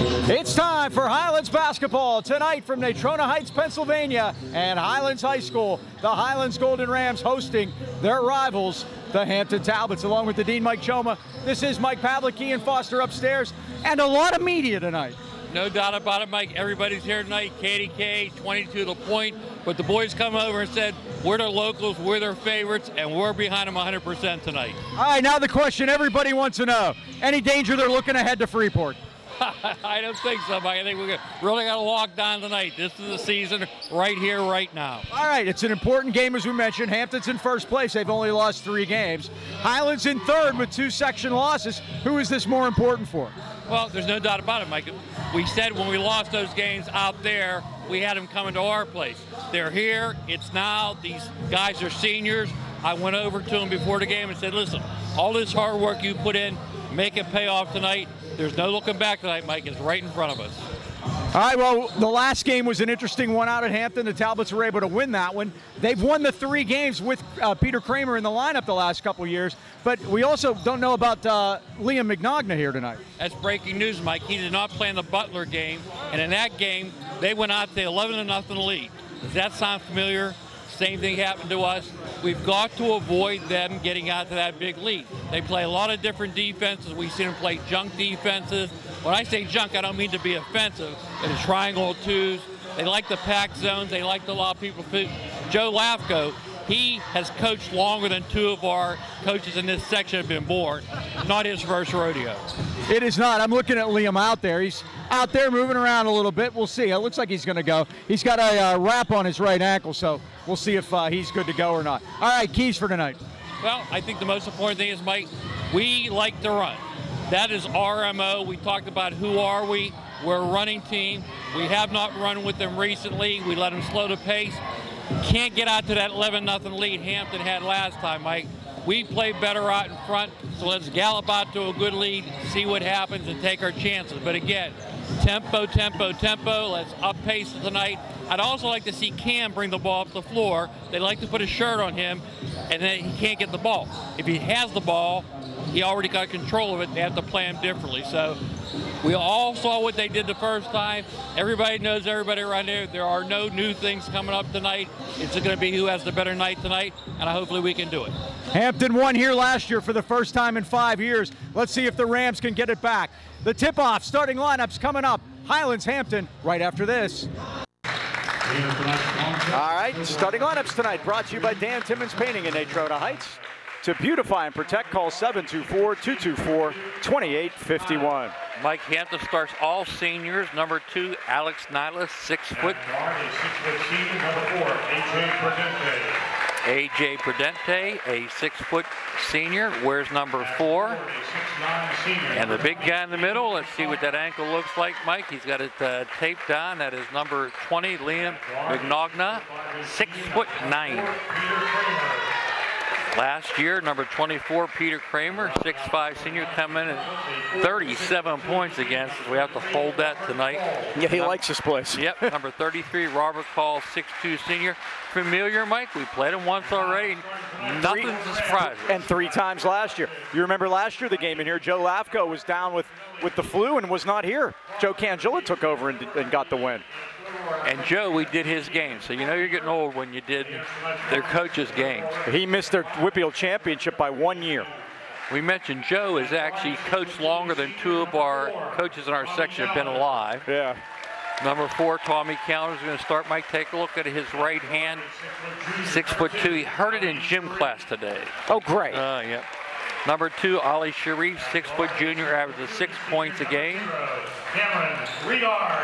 It's time for Highlands basketball tonight from Natrona Heights, Pennsylvania, and Highlands High School. The Highlands Golden Rams hosting their rivals, the Hampton Talbots, along with the Dean, Mike Choma. This is Mike Pavlik, Ian Foster upstairs, and a lot of media tonight. No doubt about it, Mike. Everybody's here tonight. KDK, 22 to the point. But the boys come over and said, we're their locals, we're their favorites, and we're behind them 100% tonight. All right, now the question everybody wants to know. Any danger they're looking ahead to Freeport? I don't think so, Mike. I think we're really got to lock down tonight. This is the season right here, right now. All right, it's an important game, as we mentioned. Hampton's in first place. They've only lost 3 games. Highlands in third with 2 section losses. Who is this more important for? Well, there's no doubt about it, Mike. We said when we lost those games out there, we had them coming to our place. They're here. It's now. These guys are seniors. I went over to them before the game and said, listen, all this hard work you put in, make it pay off tonight. There's no looking back tonight, Mike. It's right in front of us. All right, well, the last game was an interesting one out at Hampton. The Talbots were able to win that one. They've won the 3 games with Peter Kramer in the lineup the last couple of years. But we also don't know about Liam McNogna here tonight. That's breaking news, Mike. He did not play in the Butler game. And in that game, they went out to 11-0 lead. Does that sound familiar? Same thing happened to us. We've got to avoid them getting out to that big lead. They play a lot of different defenses. We've seen them play junk defenses. When I say junk, I don't mean to be offensive. It's triangle twos. They like the pack zones. They like to allow people to. Joe Lafko, he has coached longer than 2 of our coaches in this section have been born. Not his first rodeo. It is not. I'm looking at Liam out there. He's out there moving around a little bit. We'll see. It looks like he's going to go. He's got a wrap on his right ankle, so we'll see if he's good to go or not. All right, keys for tonight. Well, I think the most important thing is, Mike, we like to run. That is our MO. We talked about who are we. We're a running team. We have not run with them recently. We let them slow the pace. Can't get out to that 11-0 lead Hampton had last time, Mike. We play better out in front, so let's gallop out to a good lead, see what happens, and take our chances. But again, tempo, tempo, tempo. Let's up pace tonight. I'd also like to see Cam bring the ball up the floor. They like to put a shirt on him, and then he can't get the ball. If he has the ball, he already got control of it. They have to play him differently. So we all saw what they did the first time. Everybody knows everybody right there. There are no new things coming up tonight. It's going to be who has the better night tonight, and hopefully we can do it. Hampton won here last year for the first time in 5 years. Let's see if the Rams can get it back. The tip-off, starting lineups coming up. Highlands, Hampton, right after this. All right, starting lineups tonight, brought to you by Dan Timmons Painting in Natrona Heights. To beautify and protect, call 724-224-2851. Mike Hampton starts all seniors. Number 2, Alex Nylas, 6 foot. A.J. Prudente, a 6 foot senior, wears number 4. And the big guy in the middle, let's see what that ankle looks like, Mike. He's got it taped on. That is number 20, Liam McNogna, 6'9". Last year, number 24, Peter Kramer, 6'5" senior, come in at 37 points against us. We have to hold that tonight. Yeah, he likes this place. Yep, number 33, Robert Call, 6'2" senior. Familiar, Mike. We played him once already. Nothing's surprising. And 3 times last year. You remember last year the game in here, Joe Lafko was down with the flu and was not here. Joe Cangilla took over and got the win. And Joe, we did his game, so you know you're getting old when you did their coaches' games. He missed their Whitfield championship by 1 year. We mentioned Joe has actually coached longer than 2 of our coaches in our section have been alive. Yeah. Number 4, Tommy Callender is going to start. Mike, take a look at his right hand. 6'2". He heard it in gym class today. Oh, great. Yep. Number 2, Ali Sharif, 6 foot junior, averages 6 points a game.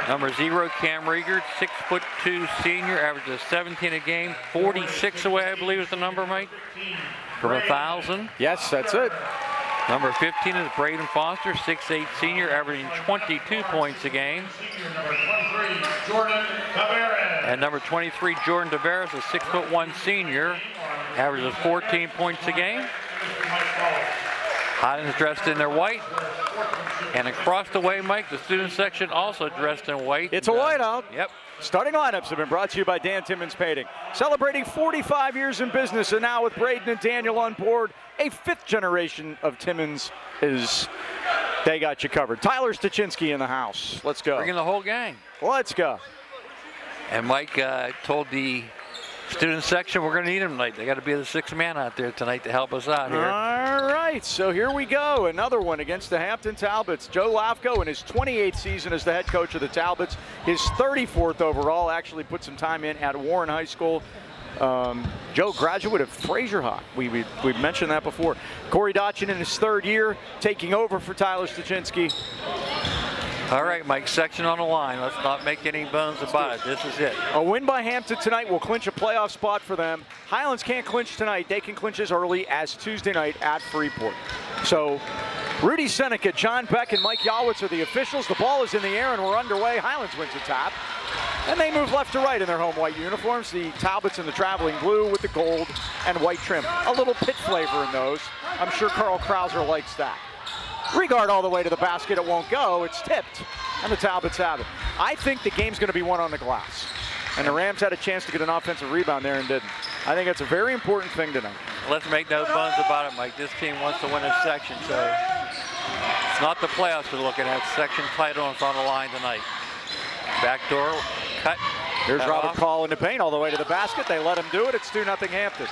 Number 0, Cam Riegert, 6'2" senior, averages 17 a game. 46 away, I believe is the number, Mike, from 1,000. Yes, that's it. Number 15 is Braden Foster, 6'8" senior, averaging 22 points a game. And number 23, Jordan Tavares, a 6'1" senior, averages 14 points a game. Highlands dressed in their white. And across the way, Mike, the student section also dressed in white. It's a whiteout. Yep. Starting lineups have been brought to you by Dan Timmons Painting. Celebrating 45 years in business, and now with Braden and Daniel on board, a 5th generation of Timmons is They got you covered. Tyler Stachinski in the house. Let's go. Bringing the whole gang. Let's go. And Mike told the student section we're going to need them tonight. They got to be the sixth man out there tonight to help us out here. All right, so here we go. Another one against the Hampton Talbots. Joe Lafko in his 28th season as the head coach of the Talbots. His 34th overall, actually put some time in at Warren High School. Joe, graduate of Fraser Hawk. We've mentioned that before. Corey Dotchin in his third year, taking over for Tyler Stachinski. All right, Mike, section on the line. Let's not make any bones about it. This is it. A win by Hampton tonight will clinch a playoff spot for them. Highlands can't clinch tonight. They can clinch as early as Tuesday night at Freeport. So Rudy Seneca, John Beck, and Mike Yawitz are the officials. The ball is in the air and we're underway. Highlands wins a tap. And they move left to right in their home white uniforms. The Talbots in the traveling blue with the gold and white trim. A little pit flavor in those. I'm sure Carl Krauser likes that. Regard all the way to the basket. It won't go. It's tipped. And the Talbots have it. I think the game's going to be won on the glass. And the Rams had a chance to get an offensive rebound there and didn't. I think that's a very important thing tonight. Let's make no bones about it, Mike. This team wants to win a section, so it's not the playoffs we're looking at. Section title is on the line tonight. Backdoor cut. Here's Robert Call in the paint all the way to the basket. They let him do it. It's 2-0 Hampton.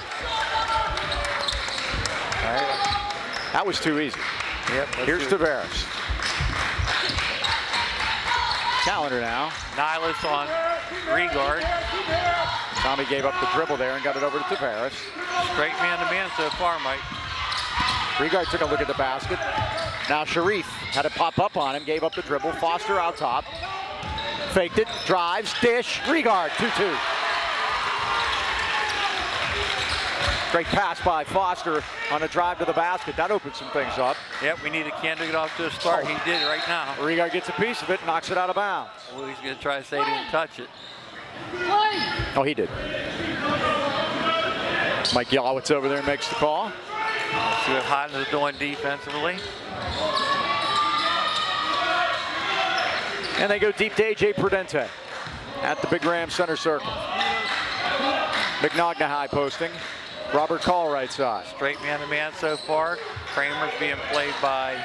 All right. That was too easy. Yep. Here's Tavares. Calendar now. Nihilus on Regard. Tommy gave up the dribble there and got it over to Tavares. Straight man-to-man so far, Mike. Regard took a look at the basket. Now Sharif had it pop up on him, gave up the dribble. Foster out top. Faked it, drives, dish, Regard, 2-2. Great pass by Foster on a drive to the basket. That opened some things up. Yep, we need a can to get off to a start. He did it right now. Regard gets a piece of it, knocks it out of bounds. Well, he's going to try to say he didn't touch it. Oh, he did. Mike Yawitz over there makes the call. See what Highlands is doing defensively. And they go deep to A.J. Prudente at the Big Ram center circle. McNogna high posting. Robert Call right side. Straight man-to-man so far. Kramer's being played by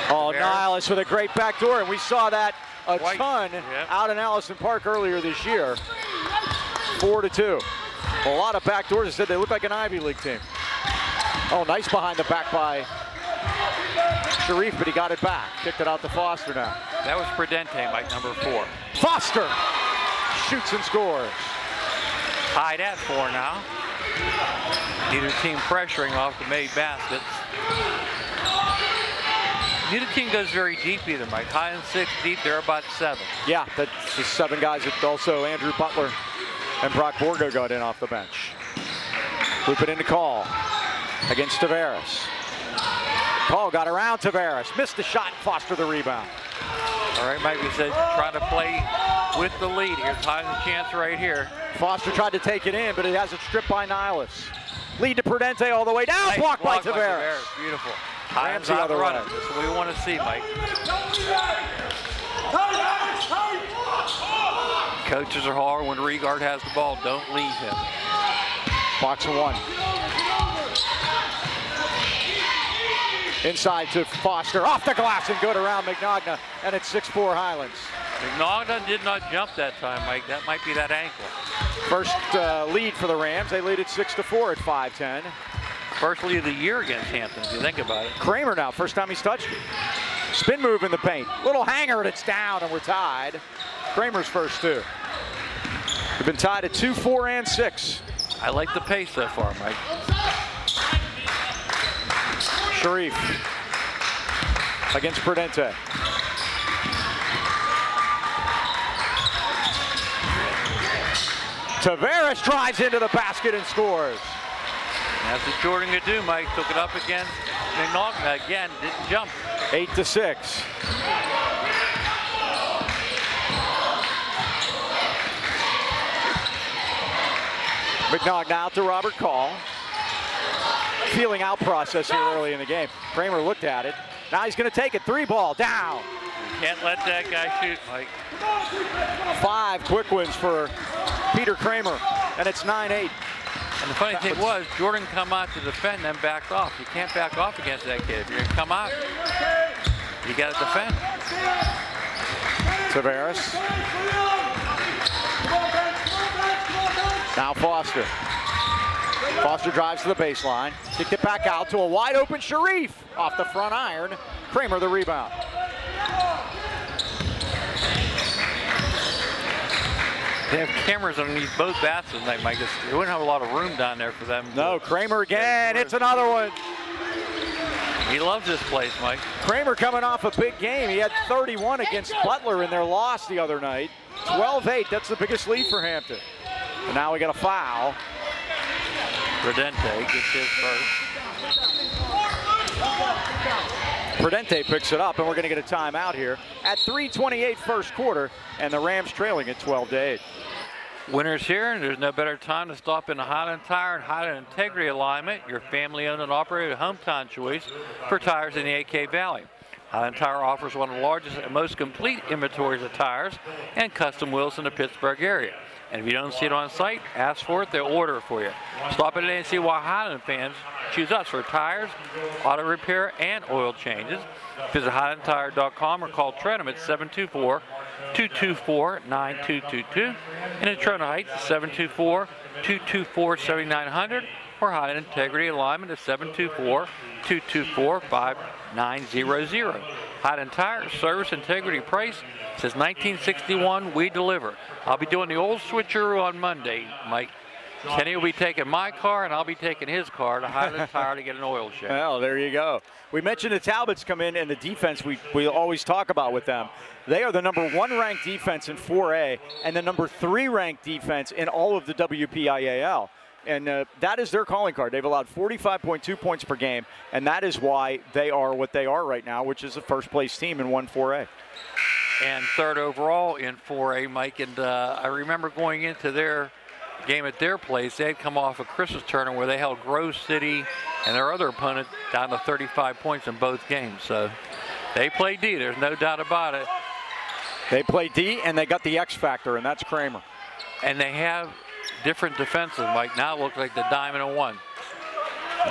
Nihilus with a great backdoor, and we saw that a ton Yep. out in Allison Park earlier this year. 4-2. A lot of backdoors. I said they look like an Ivy League team. Oh, nice behind the back by Sharif, but he got it back. Kicked it out to Foster now. That was Prudente, Mike, number 4. Foster shoots and scores. Tied at 4 now. Neither team pressuring off the made baskets. Neither team goes very deep either, Mike. Highlands 6 deep, they're about 7. Yeah, that's the 7 guys that also Andrew Butler and Brock Borgo got in off the bench. Loop it into Call against Tavares. Call got around Tavares, missed the shot, Foster the rebound. All right, Mike, we said trying to play with the lead. Here's Highlands' chance right here. Foster tried to take it in, but it has it stripped by Nihilus. Lead to Prudente all the way down, Nice blocked by block Tavares. Beautiful. Highlands Highlands the other outrunning. way. That's what we want to see, Mike. Coaches are hard when Regard has the ball. Don't leave him. Box of 1. Inside to Foster, off the glass and good around McNogna, and it's 6-4 Highlands. McNogna did not jump that time, Mike. That might be that ankle. First lead for the Rams. They lead it 6-4 at 5:10. First lead of the year against Hampton, if you think about it. Kramer now, first time he's touched it. Spin move in the paint. Little hanger and it's down and we're tied. Kramer's first 2. We've been tied at 2, 4, and 6. I like the pace so far, Mike. Sharif against Prudente. Tavares drives into the basket and scores. That's what Jordan could do, Mike. Took it up against McNogna again. Didn't jump. 8-6. McNogna out to Robert Call. Feeling out process here early in the game. Kramer looked at it. Now he's going to take it. 3 ball down. Can't let that guy shoot, Mike. 5 quick wins for Peter Kramer, and it's 9-8. And the funny thing was, Jordan come out to defend, then backed off. You can't back off against that kid. If you're going to come out. You got to defend. Tavares. Now Foster. Foster drives to the baseline. Kicked it back out to a wide open Sharif. Off the front iron. Kramer the rebound. They have cameras underneath both baskets tonight, Mike. They wouldn't have a lot of room down there for them. No, Kramer again. It's another one. He loves this place, Mike. Kramer coming off a big game. He had 31 against Butler in their loss the other night. 12-8. That's the biggest lead for Hampton. And now we got a foul. Prudente gets his first. Prudente picks it up, and we're going to get a timeout here at 3:28 first quarter, and the Rams trailing at 12-8. Winter's here, and there's no better time to stop in the Highland Tire and Highland Integrity Alignment, your family-owned and operated hometown choice for tires in the AK Valley. Highland Tire offers one of the largest and most complete inventories of tires and custom wheels in the Pittsburgh area. And if you don't see it on site, ask for it, they'll order it for you. Stop in and see why Highland fans choose us for tires, auto repair, and oil changes. Visit HighlandTire.com or call Trenum at 724-224-9222. And in Trona Heights, 724-224-7900 or Highland Integrity Alignment at 724-224-5900. Highland Tire, service, integrity, price. Since 1961, we deliver. I'll be doing the old switcheroo on Monday, Mike. Kenny will be taking my car, and I'll be taking his car to Highland Tire to get an oil change. Well, there you go. We mentioned the Talbots come in, and the defense we always talk about with them. They are the #1 ranked defense in 4A and the #3 ranked defense in all of the WPIAL. And that is their calling card. They've allowed 45.2 points per game, and that is why they are what they are right now, which is the first-place team in 1-4A. And third overall in 4A, Mike. And I remember going into their game at their place, they had come off a Christmas tournament where they held Grove City and their other opponent down to 35 points in both games. So they play D, there's no doubt about it. They play D, and they got the X factor, and that's Kramer. And they have different defenses, Mike. Now it looks like the diamond and one.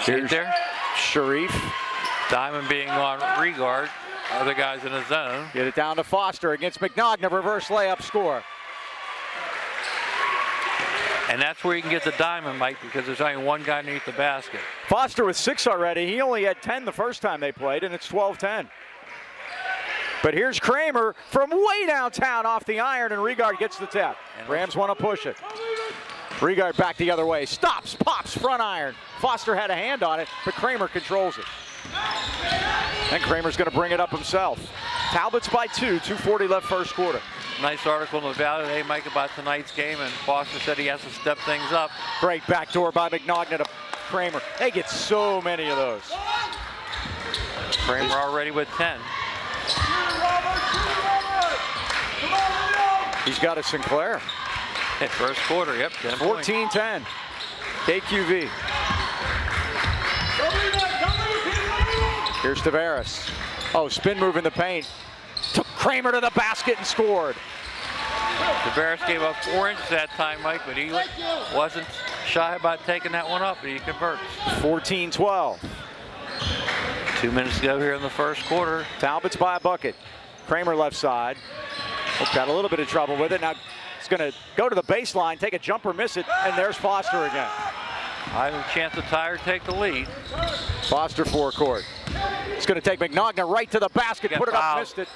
See it there? Sharif. Diamond being on regard. Other guys in the zone. Get it down to Foster against McNogna. Reverse layup score. And that's where you can get the diamond, Mike, because there's only one guy underneath the basket. Foster with 6 already. He only had 10 the first time they played, and it's 12-10. But here's Kramer from way downtown off the iron, and Regard gets the tap. Rams want to push it. Regard back the other way. Stops, pops, front iron. Foster had a hand on it, but Kramer controls it. And Kramer's going to bring it up himself. Talbots by 2, 2:40 left first quarter. Nice article in the Valley today, Mike, about tonight's game, and Foster said he has to step things up. Great backdoor by McNogna to Kramer. They get so many of those. Kramer already with 10. He's got a Sinclair. First quarter, yep. 14-10. KQV. Here's Tavares. Oh, spin move in the paint. Took Kramer to the basket and scored. Tavares gave up 4 inches that time, Mike, but he wasn't shy about taking that one up, and he converts. 14-12. 2 minutes to go here in the first quarter. Talbots by a bucket. Kramer left side. Got a little bit of trouble with it. Now he's going to go to the baseline, take a jumper, miss it, and there's Foster again. I have a chance the Tire take the lead. Foster forecourt. It's going to take McNogna right to the basket, put it up, missed it,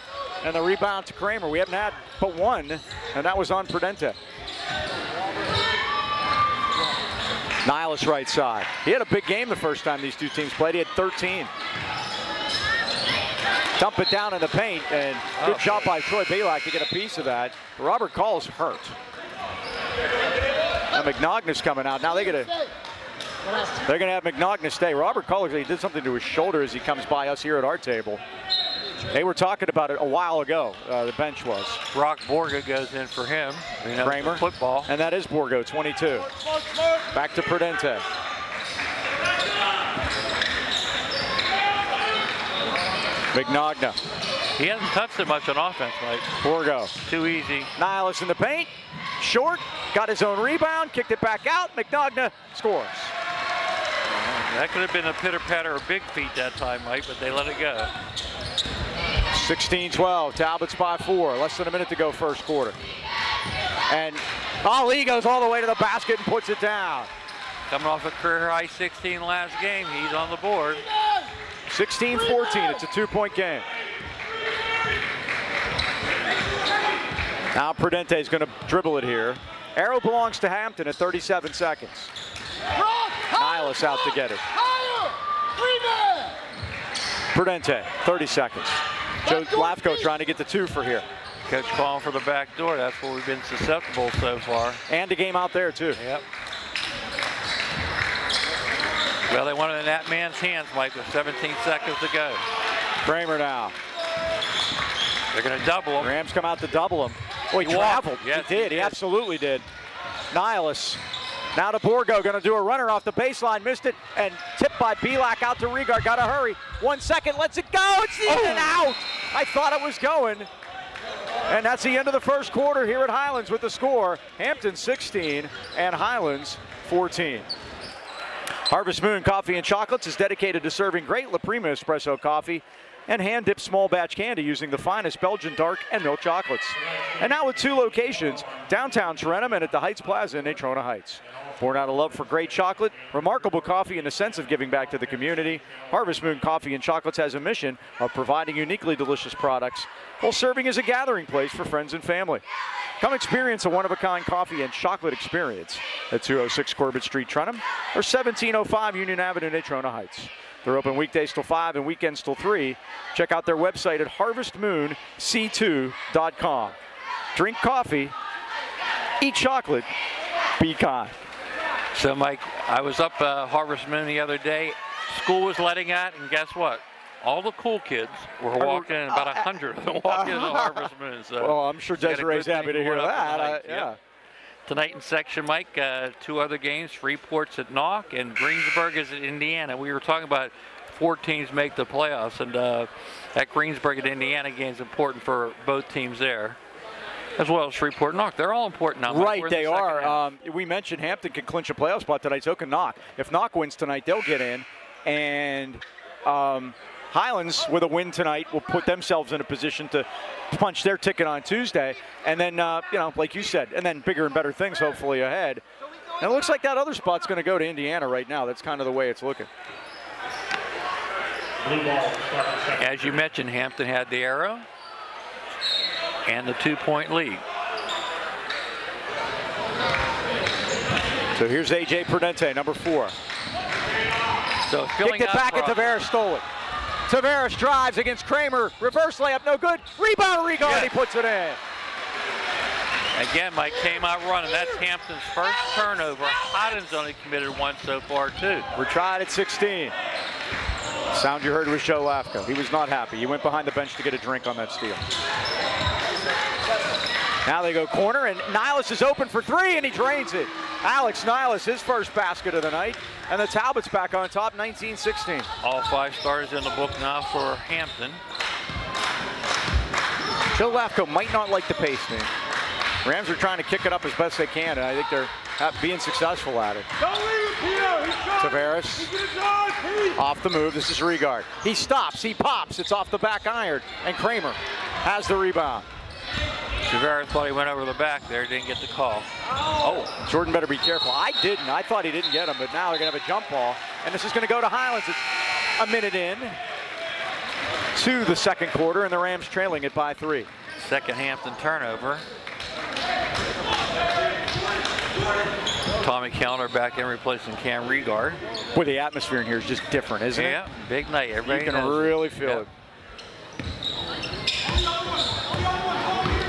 and the rebound to Kramer. We haven't had but one, and that was on Prudente. Nihilus right side. He had a big game the first time these two teams played. He had 13. Dump it down in the paint, and good job by Troy Balak to get a piece of that. Robert Call's hurt. Now McNogna's coming out. Now they're going to have McNogna stay. Robert Call did something to his shoulder as he comes by us here at our table. They were talking about it a while ago, the bench was. Brock Borga goes in for him. Kramer. Football. And that is Borgo, 22. Back to Prudente. McNogna. He hasn't touched it much on offense, Mike. Borgo. Too easy. Nihilus in the paint. Short. Got his own rebound. Kicked it back out. McNogna scores. That could have been a pitter-patter or big feet that time, Mike, but they let it go. 16-12, Talbot's by 4. Less than a minute to go first quarter. And Ali goes all the way to the basket and puts it down. Coming off a career high 16 last game, he's on the board. 16-14, it's a 2-point game. Now Prudente is going to dribble it here. Arrow belongs to Hampton at 37 seconds. Niles out to get it. Prudente, 30 seconds. Joe Lafko trying to get the 2 for here. Coach calling for the back door. That's where we've been susceptible so far. And a game out there, too. Yep. Well, they wanted it in that man's hands, Mike, with 17 seconds to go. Kramer now. They're going to double him. Rams come out to double him. Oh, he traveled. Yes, he did. He absolutely did. Niles. Now to Borgo, going to do a runner off the baseline, missed it, and tipped by Pavlik out to Regard. Got to hurry. 1 second, lets it go. It's in and out. I thought it was going. And that's the end of the first quarter here at Highlands with the score. Hampton 16 and Highlands 14. Harvest Moon Coffee and Chocolates is dedicated to serving great La Prima espresso coffee and hand-dipped small batch candy using the finest Belgian dark and milk chocolates. And now with 2 locations, downtown Tarentum and at the Heights Plaza in Natrona Heights. Born out of love for great chocolate, remarkable coffee, and a sense of giving back to the community, Harvest Moon Coffee and Chocolates has a mission of providing uniquely delicious products while serving as a gathering place for friends and family. Come experience a one-of-a-kind coffee and chocolate experience at 206 Corbett Street, Trentham, or 1705 Union Avenue, Natrona Heights. They're open weekdays till 5 and weekends till 3. Check out their website at harvestmoonc2.com. Drink coffee, eat chocolate, be kind. So, Mike, I was up Harvest Moon the other day. School was letting out, and guess what? All the cool kids were walking in, about 100 of them walking into Harvest Moon. So well, I'm sure Desiree's happy to hear that. Yeah. Tonight in section, Mike, 2 other games. Freeport's at Knock, and Greensburg is at Indiana. We were talking about 4 teams make the playoffs, and that Greensburg at Indiana game is important for both teams there, as well as Shreveport and Knock. They're all important now. Right, they are. We mentioned Hampton can clinch a playoff spot tonight, so can Knock. If Knock wins tonight, they'll get in. And Highlands, with a win tonight, will put themselves in a position to punch their ticket on Tuesday. And then, you know, like you said, and then bigger and better things hopefully ahead. And it looks like that other spot's going to go to Indiana right now. That's kind of the way it's looking. As you mentioned, Hampton had the arrow and the 2-point lead. So here's A.J. Prudente, number 4. So kicked it back, and Tavares stole it. Tavares drives against Kramer. Reverse layup, no good. Rebound, Regard, yes. He puts it in. Again, Mike came out running. That's Hampton's first turnover. Highlands only committed 1 so far, too. We're tied at 16. Sound you heard was Joe Lafko. He was not happy. He went behind the bench to get a drink on that steal. Now they go corner, and Niles is open for 3, and he drains it. Alex Niles, his first basket of the night, and the Talbots back on top, 19-16. All 5 starters in the book now for Hampton. Joe Lafko might not like the pace, man. Rams are trying to kick it up as best they can, and I think they're being successful at it. Tavares off the move. This is Regard. He stops. He pops. It's off the back iron, and Kramer has the rebound. Tavares thought he went over the back there. Didn't get the call. Oh, Jordan better be careful. I didn't. I thought he didn't get him, but now they're going to have a jump ball, and this is going to go to Highlands. It's a minute in to the second quarter, and the Rams trailing it by 3. Second Hampton turnover. Tommy Kellner back in replacing Cam Regard. Boy, the atmosphere in here is just different, isn't it? Yeah, big night. Everybody you can really feel it.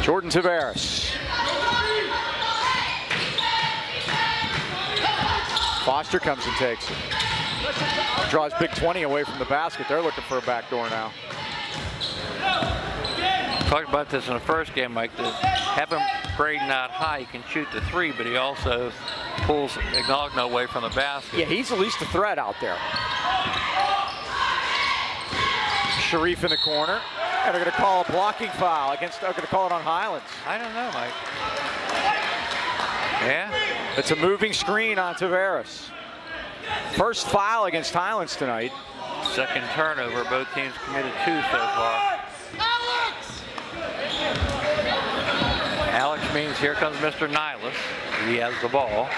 Jordan Tavares. Foster comes and takes it. Draws big 20 away from the basket. They're looking for a backdoor now. Talked about this in the first game, Mike. Having Braden out high, he can shoot the 3, but he also pulls Ignogno away from the basket. Yeah, he's at least a threat out there. Sharif in the corner. And they're going to call a blocking foul against, they're going to call it on Highlands. I don't know, Mike. Yeah? It's a moving screen on Tavares. First foul against Highlands tonight. Second turnover. Both teams committed 2 so far. means here comes Mr. Nihilus. He has the ball.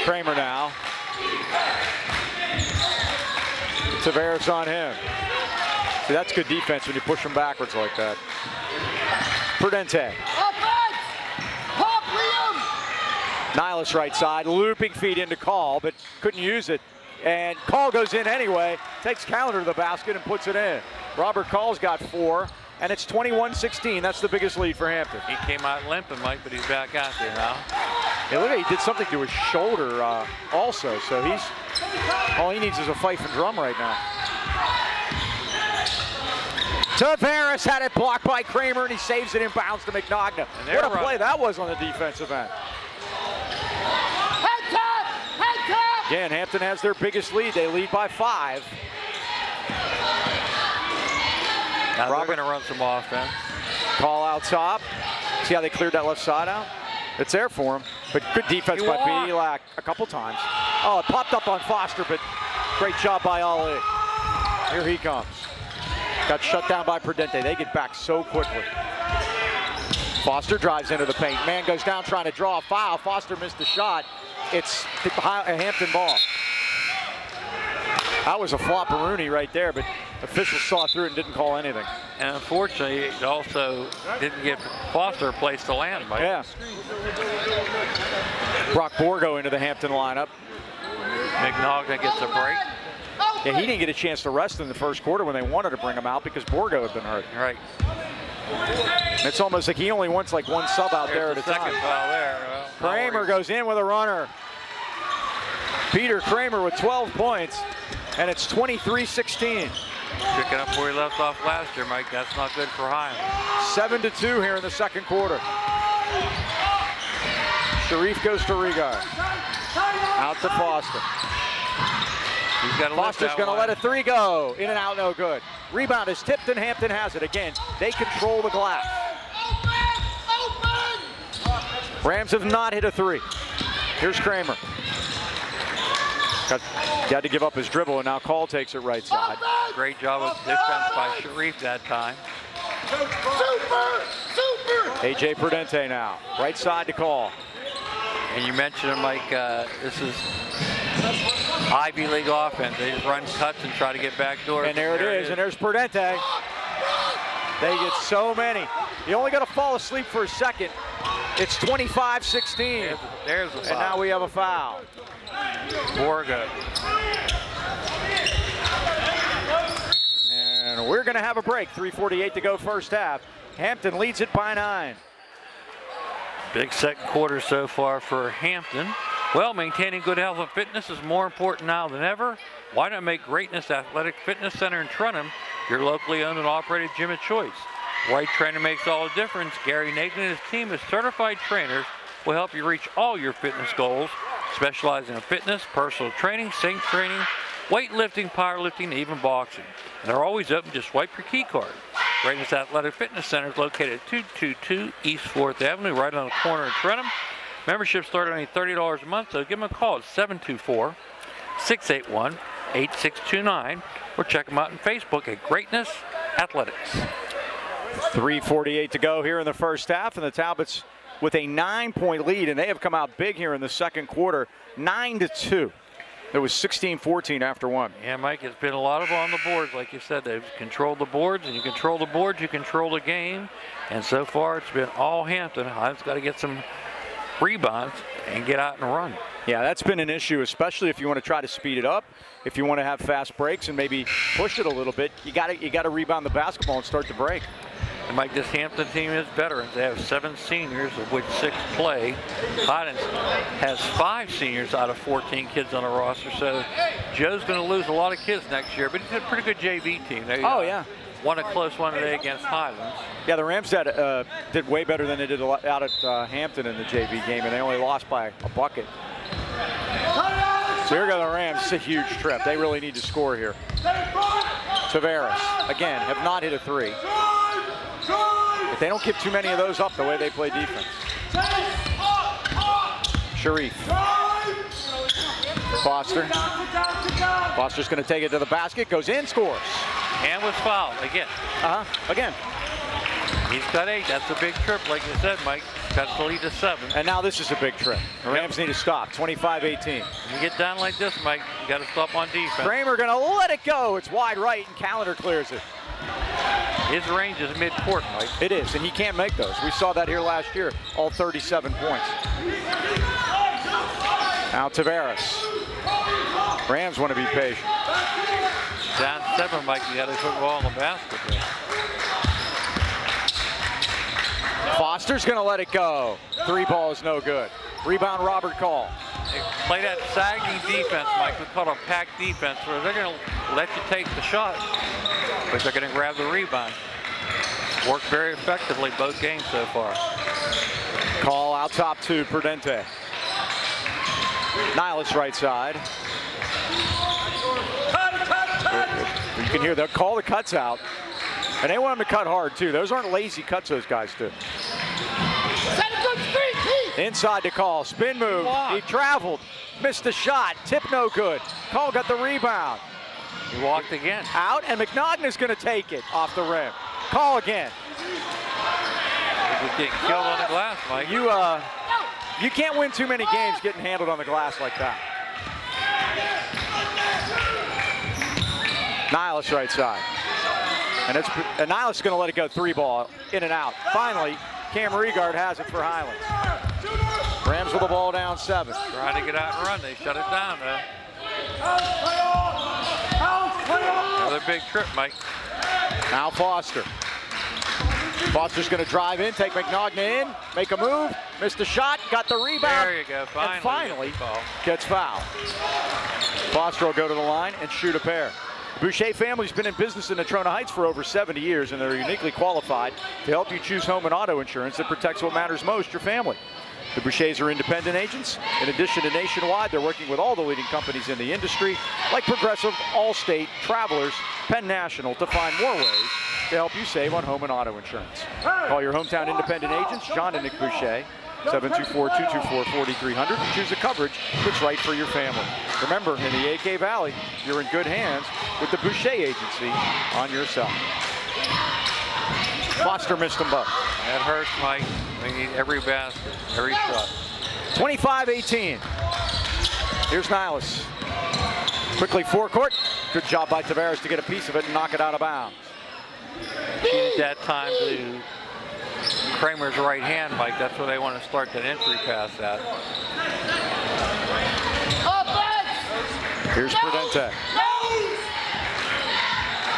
Kramer now. Tavares on him. See, that's good defense when you push them backwards like that. Prudente. Nihilus right side, looping feed into Call, but couldn't use it. And Call goes in anyway, takes counter to the basket and puts it in. Robert Call's got 4, and it's 21-16. That's the biggest lead for Hampton. He came out limping, Mike, but he's back out there now. Yeah, look, he did something to his shoulder also, so he's all he needs is a fife and drum right now. Tavares had it blocked by Kramer, and he saves it inbounds to McNogna. What a play that was on the defensive end. Again, Hampton has their biggest lead. They lead by 5. Now they're going to run some offense. Call out top. See how they cleared that left side out? It's there for him, but good defense by Pavlik a couple times. Oh, it popped up on Foster, but great job by Ali. Here he comes. Got shut down by Prudente. They get back so quickly. Foster drives into the paint. Man goes down trying to draw a foul. Foster missed the shot. It's a Hampton ball. That was a flopperoonie right there, but officials saw through it and didn't call anything. And unfortunately, it also didn't give Foster a place to land, Mike. Yeah. Brock Borgo into the Hampton lineup. McNogna gets a break. Yeah, he didn't get a chance to rest in the first quarter when they wanted to bring him out because Borgo had been hurt. Right. It's almost like he only wants like one sub out there at a time. Second foul there. Well, Kramer goes in with a runner. Peter Kramer with 12 points, and it's 23-16. Picking up where he left off last year, Mike. That's not good for Highlands. 7-2 here in the second quarter. Sharif goes to Regar. Out to Foster. He's got to Foster's going to let a 3 go. In and out, no good. Rebound is tipped and Hampton has it. Again, they control the glass. Rams have not hit a 3. Here's Kramer. Got to give up his dribble, and now Call takes it right side. Great job of defense by Sharif that time. A.J. Prudente now. Right side to Call. And you mentioned him, Mike, this is Ivy League offense. They just run cuts and try to get back doors. And there it is, and there's Prudente. They get so many. You only got to fall asleep for a second. It's 25-16. There's a foul. And now we have a foul. Borgo. And we're going to have a break. 3:48 to go first half. Hampton leads it by 9. Big second quarter so far for Hampton. Well, maintaining good health and fitness is more important now than ever. Why not make Greatness Athletic Fitness Center in Trenton your locally owned and operated gym of choice? Right trainer makes all the difference. Gary Nagin and his team of certified trainers will help you reach all your fitness goals, specializing in fitness, personal training, sync training, weightlifting, powerlifting, and even boxing. And they're always open. Just swipe your key card. Greatness Athletic Fitness Center is located at 222 East 4th Avenue, right on the corner of Trenton. Memberships start at only $30 a month, so give them a call at 724-681-8629 or check them out on Facebook at Greatness Athletics. 3:48 to go here in the first half, and the Talbots with a 9-point lead, and they have come out big here in the second quarter, 9-2. It was 16-14 after 1. Yeah, Mike, it's been a lot of on the boards. Like you said, they've controlled the boards, and you control the boards, you control the game. And so far, it's been all Hampton. Highlands got to get some rebounds and get out and run. Yeah, that's been an issue, especially if you want to try to speed it up. If you want to have fast breaks and maybe push it a little bit, you got to rebound the basketball and start to break. And Mike, this Hampton team is veterans. They have 7 seniors, of which 6 play. Highlands has 5 seniors out of 14 kids on the roster. So Joe's going to lose a lot of kids next year, but he's got a pretty good JV team. They, yeah. Won a close one today against Highlands. Yeah, the Rams did way better than they did out at Hampton in the JV game, and they only lost by a bucket. So here go the Rams. It's a huge trip. They really need to score here. Tavares, again, have not hit a 3. But they don't give too many of those up the way they play defense. Sharif. Foster. Foster's going to take it to the basket, goes in, scores. And was fouled again. Again. He's got 8. That's a big trip, like you said, Mike. Got to lead to 7. And now this is a big trip. The Rams need to stop. 25-18. You get down like this, Mike, you got to stop on defense. Kramer going to let it go. It's wide right, and Callender clears it. His range is mid-court, Mike. It is, and he can't make those. We saw that here last year, all 37 points. Now Tavares. Rams want to be patient. Down 7, Mike, you got to put the ball in the basket there. Foster's going to let it go. 3 ball is no good. Rebound, Robert Call. They play that sagging defense, Mike. We call it a packed defense, where they're going to let you take the shot, but they're going to grab the rebound. Worked very effectively both games so far. Call out top to Prudente. Nihilus right side. You can hear they'll call the cuts out. And they want them to cut hard, too. Those aren't lazy cuts those guys do. Inside to Call. Spin move. He traveled. Missed the shot. Tip no good. Call got the rebound. He walked again. Out, and McNogna's going to take it off the rim. Call again. He was getting killed on the glass, Mike. You can't win too many games getting handled on the glass like that. Nihilus right side. And Nihilus is going to let it go 3 ball, in and out. Finally, Cam Regard has it for Highlands. Rams with the ball down 7. Trying to get out and run. They shut it down, though. Another big trip, Mike. Now Foster. Foster's going to drive in, take McNogna in, make a move, missed a shot, got the rebound. There you go, and finally gets fouled. Foster will go to the line and shoot a pair. The Boucher family's been in business in Natrona Heights for over 70 years, and they're uniquely qualified to help you choose home and auto insurance that protects what matters most, your family. The Bouchers are independent agents. In addition to nationwide, they're working with all the leading companies in the industry, like Progressive, Allstate, Travelers, Penn National, to find more ways to help you save on home and auto insurance. Call your hometown independent agents, John and Nick Boucher, 724-224-4300, and choose a coverage that's right for your family. Remember, in the AK Valley, you're in good hands with the Boucher Agency on your side. Foster missed them both. That hurts, Mike. We need every basket, every shot. 25-18. Here's Nihilus. Quickly forecourt. Good job by Tavares to get a piece of it and knock it out of bounds. Cheated that time to Kramer's right hand, Mike. That's where they want to start that entry pass at. Here's Prudente.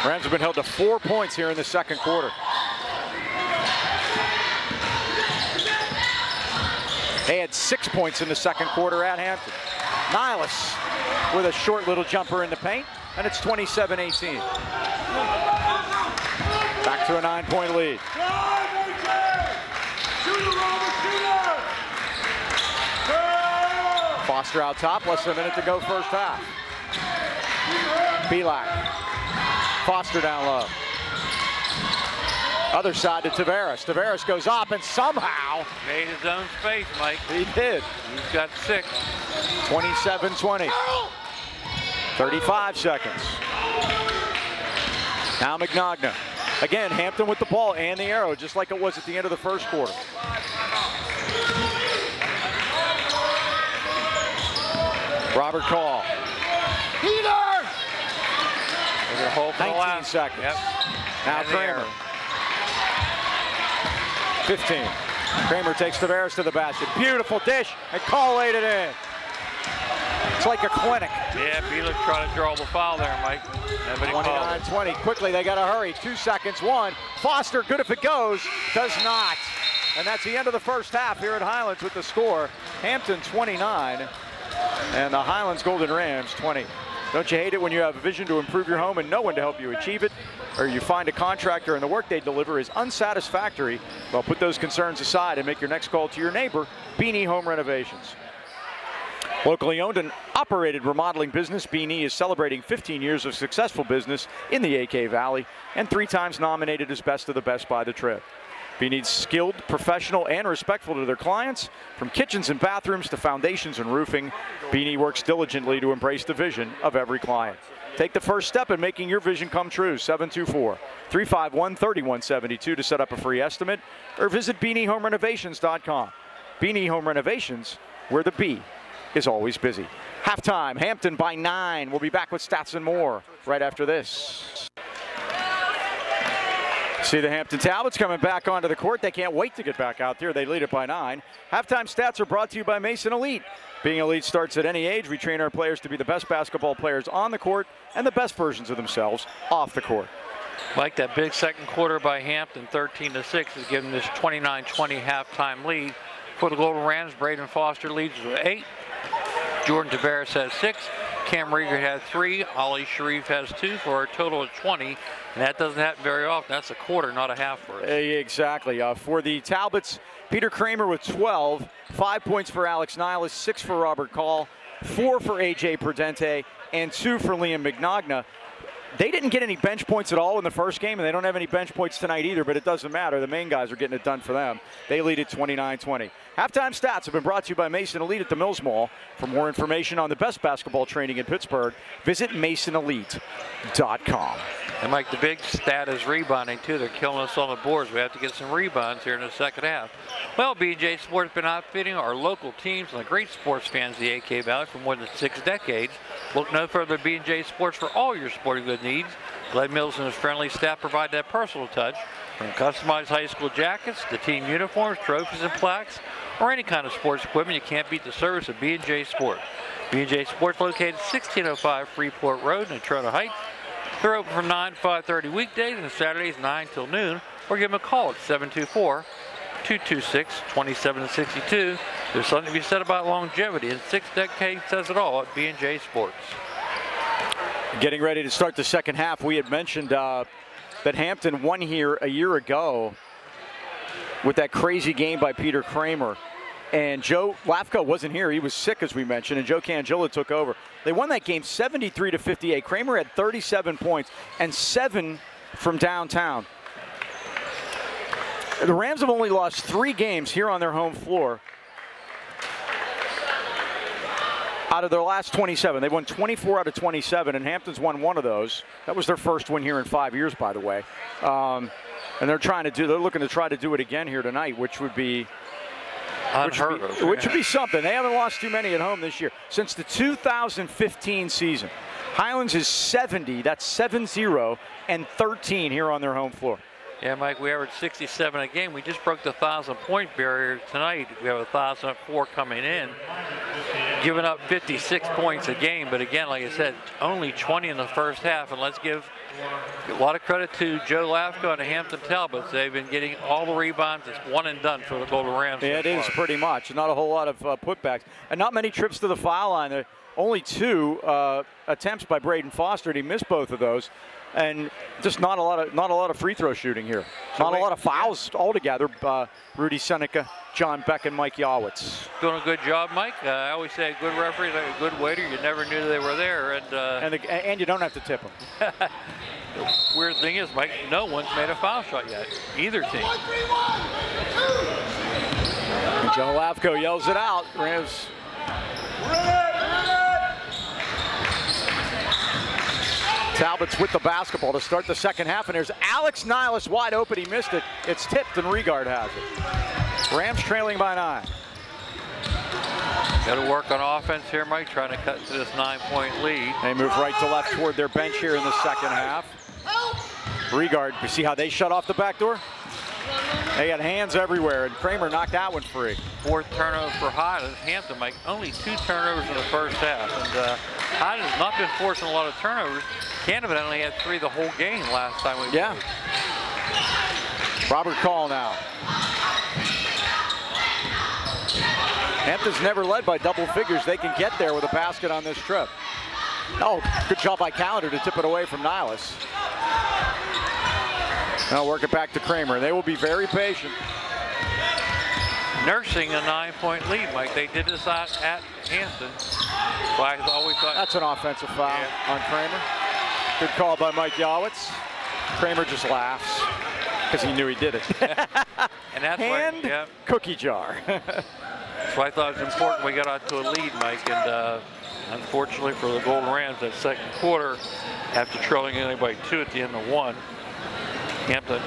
Rams have been held to 4 points here in the second quarter. They had 6 points in the second quarter at Hampton. Nihilus with a short little jumper in the paint, and it's 27-18. Back to a 9-point lead. Foster out top, less than a minute to go first half. Pavlik. Foster down low. Other side to Tavares. Tavares goes up and somehow made his own space, Mike. He did. He's got 6. 27-20. 35 seconds. Now McNogna. Again, Hampton with the ball and the arrow, just like it was at the end of the first quarter. Robert Call. Peter! There's a hole for 19 seconds. Yep. Now and Kramer. 15. Kramer takes Tavares to the basket. Beautiful dish, and Call laid it in. It's like a clinic. Yeah, Pavlik trying to draw the foul there, Mike. 29-20. Quickly, they got to hurry. 2 seconds. 1. Foster, good if it goes. Does not. And that's the end of the first half here at Highlands with the score. Hampton 29 and the Highlands Golden Rams 20. Don't you hate it when you have a vision to improve your home and no one to help you achieve it? Or you find a contractor and the work they deliver is unsatisfactory? Well, put those concerns aside and make your next call to your neighbor, Beanie Home Renovations. Locally owned and operated remodeling business, Beanie is celebrating 15 years of successful business in the AK Valley and 3 times nominated as Best of the Best by the Trib. Beanie's skilled, professional, and respectful to their clients. From kitchens and bathrooms to foundations and roofing, Beanie works diligently to embrace the vision of every client. Take the first step in making your vision come true. 724-351-3172 to set up a free estimate, or visit BeanieHomeRenovations.com. Beanie Home Renovations, where the bee is always busy. Halftime, Hampton by 9. We'll be back with stats and more right after this. See the Hampton Talbots coming back onto the court. They can't wait to get back out there. They lead it by 9. Halftime stats are brought to you by Mason Elite. Being elite starts at any age. We train our players to be the best basketball players on the court and the best versions of themselves off the court. Mike, that big second quarter by Hampton, 13-6, is giving this 29-20 halftime lead. For the Golden Rams, Braden Foster leads with 8. Jordan Tavares has 6. Cam Rieger has 3. Ali Sharif has 2 for a total of 20. And that doesn't happen very often. That's a quarter, not a half for us. Exactly. For the Talbots, Peter Kramer with 12. 5 points for Alex Niles, 6 for Robert Call, 4 for A.J. Prudente, and 2 for Liam Mignogna. They didn't get any bench points at all in the first game, and they don't have any bench points tonight either, but it doesn't matter. The main guys are getting it done for them. They lead at 29-20. Halftime stats have been brought to you by Mason Elite at the Mills Mall. For more information on the best basketball training in Pittsburgh, visit MasonElite.com. And Mike, the big stat is rebounding too. They're killing us on the boards. We have to get some rebounds here in the second half. Well, B&J Sports has been outfitting our local teams and the great sports fans of the AK Valley for more than 6 decades. Look no further than B&J Sports for all your sporting goods needs. Glenn Mills and his friendly staff provide that personal touch, from customized high school jackets to team uniforms, trophies and plaques, or any kind of sports equipment. You can't beat the service of B&J Sports. B&J Sports located 1605 Freeport Road in Natrona Heights. They're open from 9 to 5:30 weekdays and Saturdays 9 till noon, or give them a call at 724-226-2762. There's something to be said about longevity, and 6 decades says it all at B&J Sports. Getting ready to start the second half. We had mentioned that Hampton won here a year ago with that crazy game by Peter Kramer. And Joe Lafko wasn't here. He was sick, as we mentioned, and Joe Cangilla took over. They won that game 73-58. Kramer had 37 points and 7 from downtown. The Rams have only lost 3 games here on their home floor out of their last 27. They won 24 out of 27, and Hampton's won 1 of those. That was their first win here in 5 years, by the way. And they're looking to try to do it again here tonight, which would be unheard of. Which would be something. They haven't lost too many at home this year. Since the 2015 season, Highlands is 70, that's 7-0, and 13 here on their home floor. Yeah, Mike, we averaged 67 a game. We just broke the 1,000-point barrier tonight. We have 1,004 coming in, giving up 56 points a game. But again, like I said, only 20 in the first half. And let's give a lot of credit to Joe Lafko and the Hampton Talbots. They've been getting all the rebounds. It's one and done for the Golden Rams. Yeah, it is pretty much. Not a whole lot of putbacks, and not many trips to the foul line. There only 2 attempts by Braden Foster. He missed both of those. And just not a lot of free throw shooting here. Not a lot of fouls altogether. Rudy Seneca, John Beck, and Mike Yawitz. Doing a good job, Mike. I always say a good referee, like a good waiter. You never knew they were there, and you don't have to tip them. The weird thing is, Mike, no one's made a foul shot yet. Either team. And Joe Lafko yells it out. Rams. Talbots with the basketball to start the second half, and there's Alex Niles wide open. He missed it. It's tipped, and Regard has it. Rams trailing by 9. Got to work on offense here, Mike, trying to cut to this 9-point lead. They move right to left toward their bench here in the second half. Regard, you see how they shut off the back door? They got hands everywhere, and Kramer knocked that one free. 4th turnover for Highlands. Hampton, Mike, only 2 turnovers in the first half. And Highlands has not been forcing a lot of turnovers. Canada only had 3 the whole game last time we played. Robert Call now. Hampton's never led by double figures. They can get there with a basket on this trip. Oh, good job by Callender to tip it away from Niles. Now work it back to Kramer. They will be very patient. Nursing a 9-point lead, Mike. They did this at Hampton. So I always thought that's an offensive foul on Kramer. Good call by Mike Yawitz. Kramer just laughs because he knew he did it. And that's cookie jar. So I thought it was important we got out to a lead, Mike, and Unfortunately for the Golden Rams, that second quarter, after trailing only by 2 at the end of 1, Hampton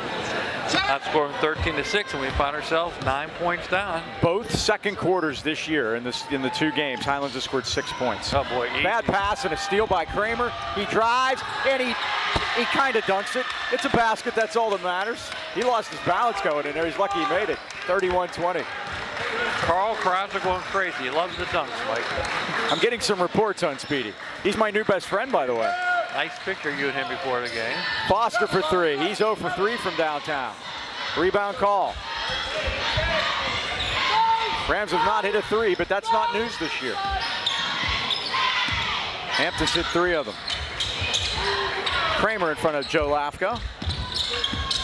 outscoring 13-6, and we find ourselves 9 points down. Both second quarters this year in the 2 games, Highlands has scored 6 points. Oh boy, easy. Bad pass and a steal by Kramer. He drives and he kind of dunks it. It's a basket, that's all that matters. He lost his balance going in there. He's lucky he made it. 31-20. Carl Krauser going crazy. He loves the dunks, Mike. I'm getting some reports on Speedy. He's my new best friend, by the way. Nice picture you and him before the game. Foster for 3. He's 0 for 3 from downtown. Rebound call. Rams have not hit a 3, but that's not news this year. Hampton's hit 3 of them. Kramer in front of Joe Lafka.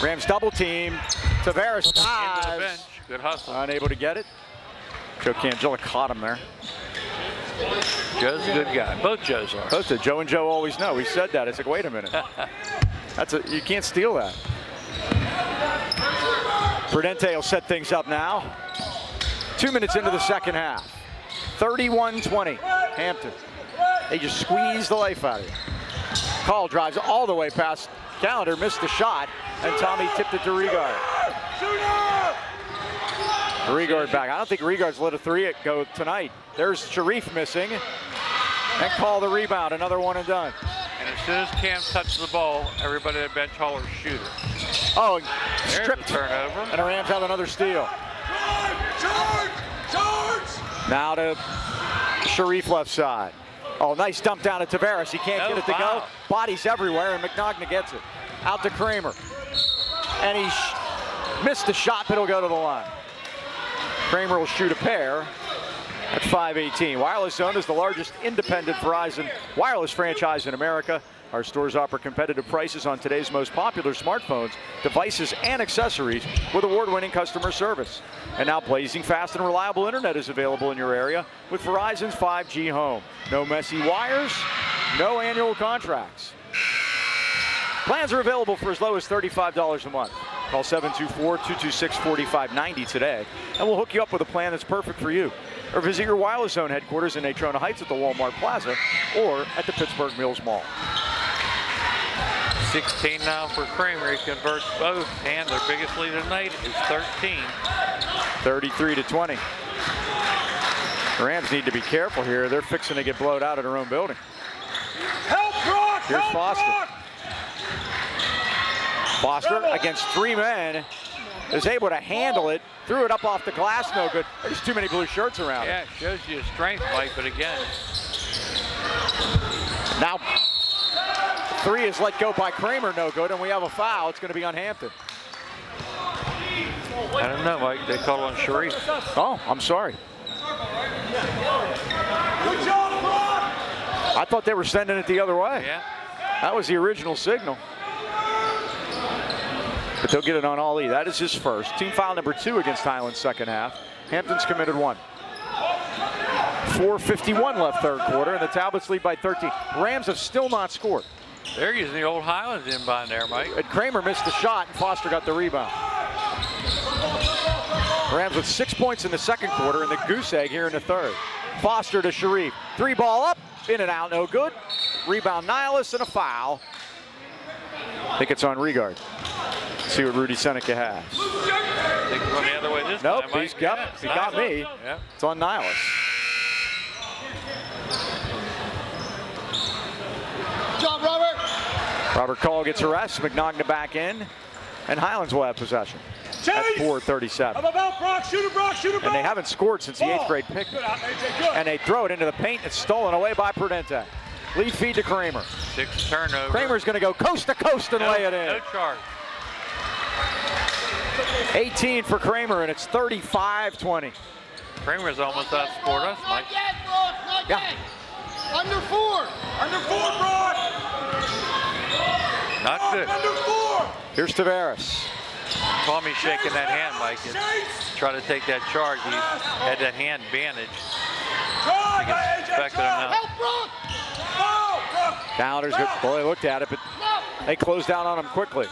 Rams double team. Tavares dives. Into the bench. Good hustle. Unable to get it. Joe Cangilla caught him there. Joe's a good guy. Both Joes are. Both of Joe and Joe always know. We said that. It's like, wait a minute. You can't steal that. Prudente will set things up now. 2 minutes into the second half. 31-20. Hampton. They just squeeze the life out of you. Call drives all the way past Callender, missed the shot, and Tommy tipped it to Regard. Regard back. I don't think Regard's let a 3 go tonight. There's Sharif missing. And Call the rebound. Another one and done. And as soon as Cam touches the ball, everybody at bench hollers shooter. Oh, There's stripped. the turnover. And the Rams have another steal. Now to Sharif left side. Oh, nice dump down to Tavares. He can't get it to go. Bodies everywhere, and McNogna gets it. Out to Kramer. And he missed the shot, but he'll go to the line. Kramer will shoot a pair at 5:18. Wireless Zone is the largest independent Verizon wireless franchise in America. Our stores offer competitive prices on today's most popular smartphones, devices, and accessories with award-winning customer service. And now blazing fast and reliable internet is available in your area with Verizon's 5G Home. No messy wires, no annual contracts. Plans are available for as low as $35 a month. Call 724-226-4590 today, and we'll hook you up with a plan that's perfect for you. Or visit your Wireless Zone headquarters in Natrona Heights at the Walmart Plaza or at the Pittsburgh Mills Mall. 16 now for Kramer. He converts both, and their biggest lead tonight is 13. 33-20. The Rams need to be careful here. They're fixing to get blowed out of their own building. Help, Brock! Here's Help, Foster. Brock! Foster against 3 men is able to handle it. Threw it up off the glass, no good. There's too many blue shirts around. Yeah, it shows you his strength, Mike, but again. Now 3 is let go by Kramer, no good, and we have a foul. It's going to be on Hampton. I don't know, Mike. They called on Sharif. Oh, I'm sorry. Good job, Brock! I thought they were sending it the other way. Yeah. That was the original signal. But they'll get it on Ali. That is his first. Team foul number 2 against Highlands second half. Hampton's committed 1. 4:51 left third quarter, and the Talbots lead by 13. Rams have still not scored. They're using the old Highlands inbound there, Mike. And Kramer missed the shot, and Foster got the rebound. Rams with 6 points in the second quarter, and the goose egg here in the third. Foster to Sharif. 3 ball up, in and out, no good. Rebound Nihilus and a foul. I think it's on Regard. See what Rudy Seneca has. I think we're going the other way this Nope, time, Mike. he got me. Yeah. It's on Nihilus. Good job, Robert! Robert Call gets arrested. McNogna back in, and Highlands will have possession at 4:37. How about Brock? Shoot it, Brock! Shoot it, Brock! And they haven't scored since the 8th grade picnic. Good, AJ, good. And they throw it into the paint. It's stolen away by Prudente. Lead feed to Kramer. 6 turnover. Kramer's going to go coast to coast and lay it in. No charge. 18 for Kramer, and it's 35-20. Kramer's almost outscored us, Mike. Not yet, Brock! Not Yeah. yet! Under 4! Under 4, Brock! Not good. Under 4! Here's Tavares. Tommy shaking that hand, Mike, and trying to take that charge. He had that hand bandaged. I think it's expected enough. Help, Brock! No, Brock! Downers, boy, they looked at it, but they closed down on him quickly.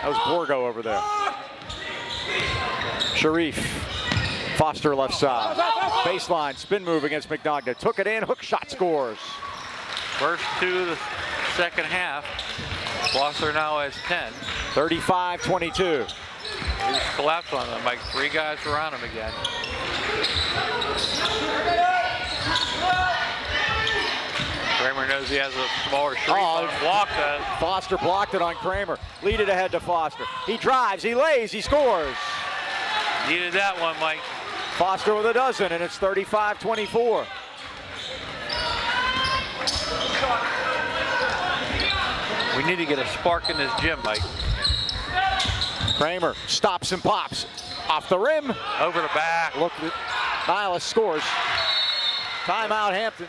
That was Borgo over there. Sharif Foster left side. Baseline, spin move against McNogna. Took it in, hook shot, scores. First two of the second half. Foster now has 10. 35-22. He just collapsed on them, like 3 guys around him again. Kramer knows he has a smaller street. Blocked that. Foster blocked it on Kramer. Lead it ahead to Foster. He drives, he lays, he scores. Needed that one, Mike. Foster with a dozen, and it's 35-24. We need to get a spark in this gym, Mike. Kramer stops and pops. Off the rim. Over the back. Look, Niles scores. Timeout Hampton.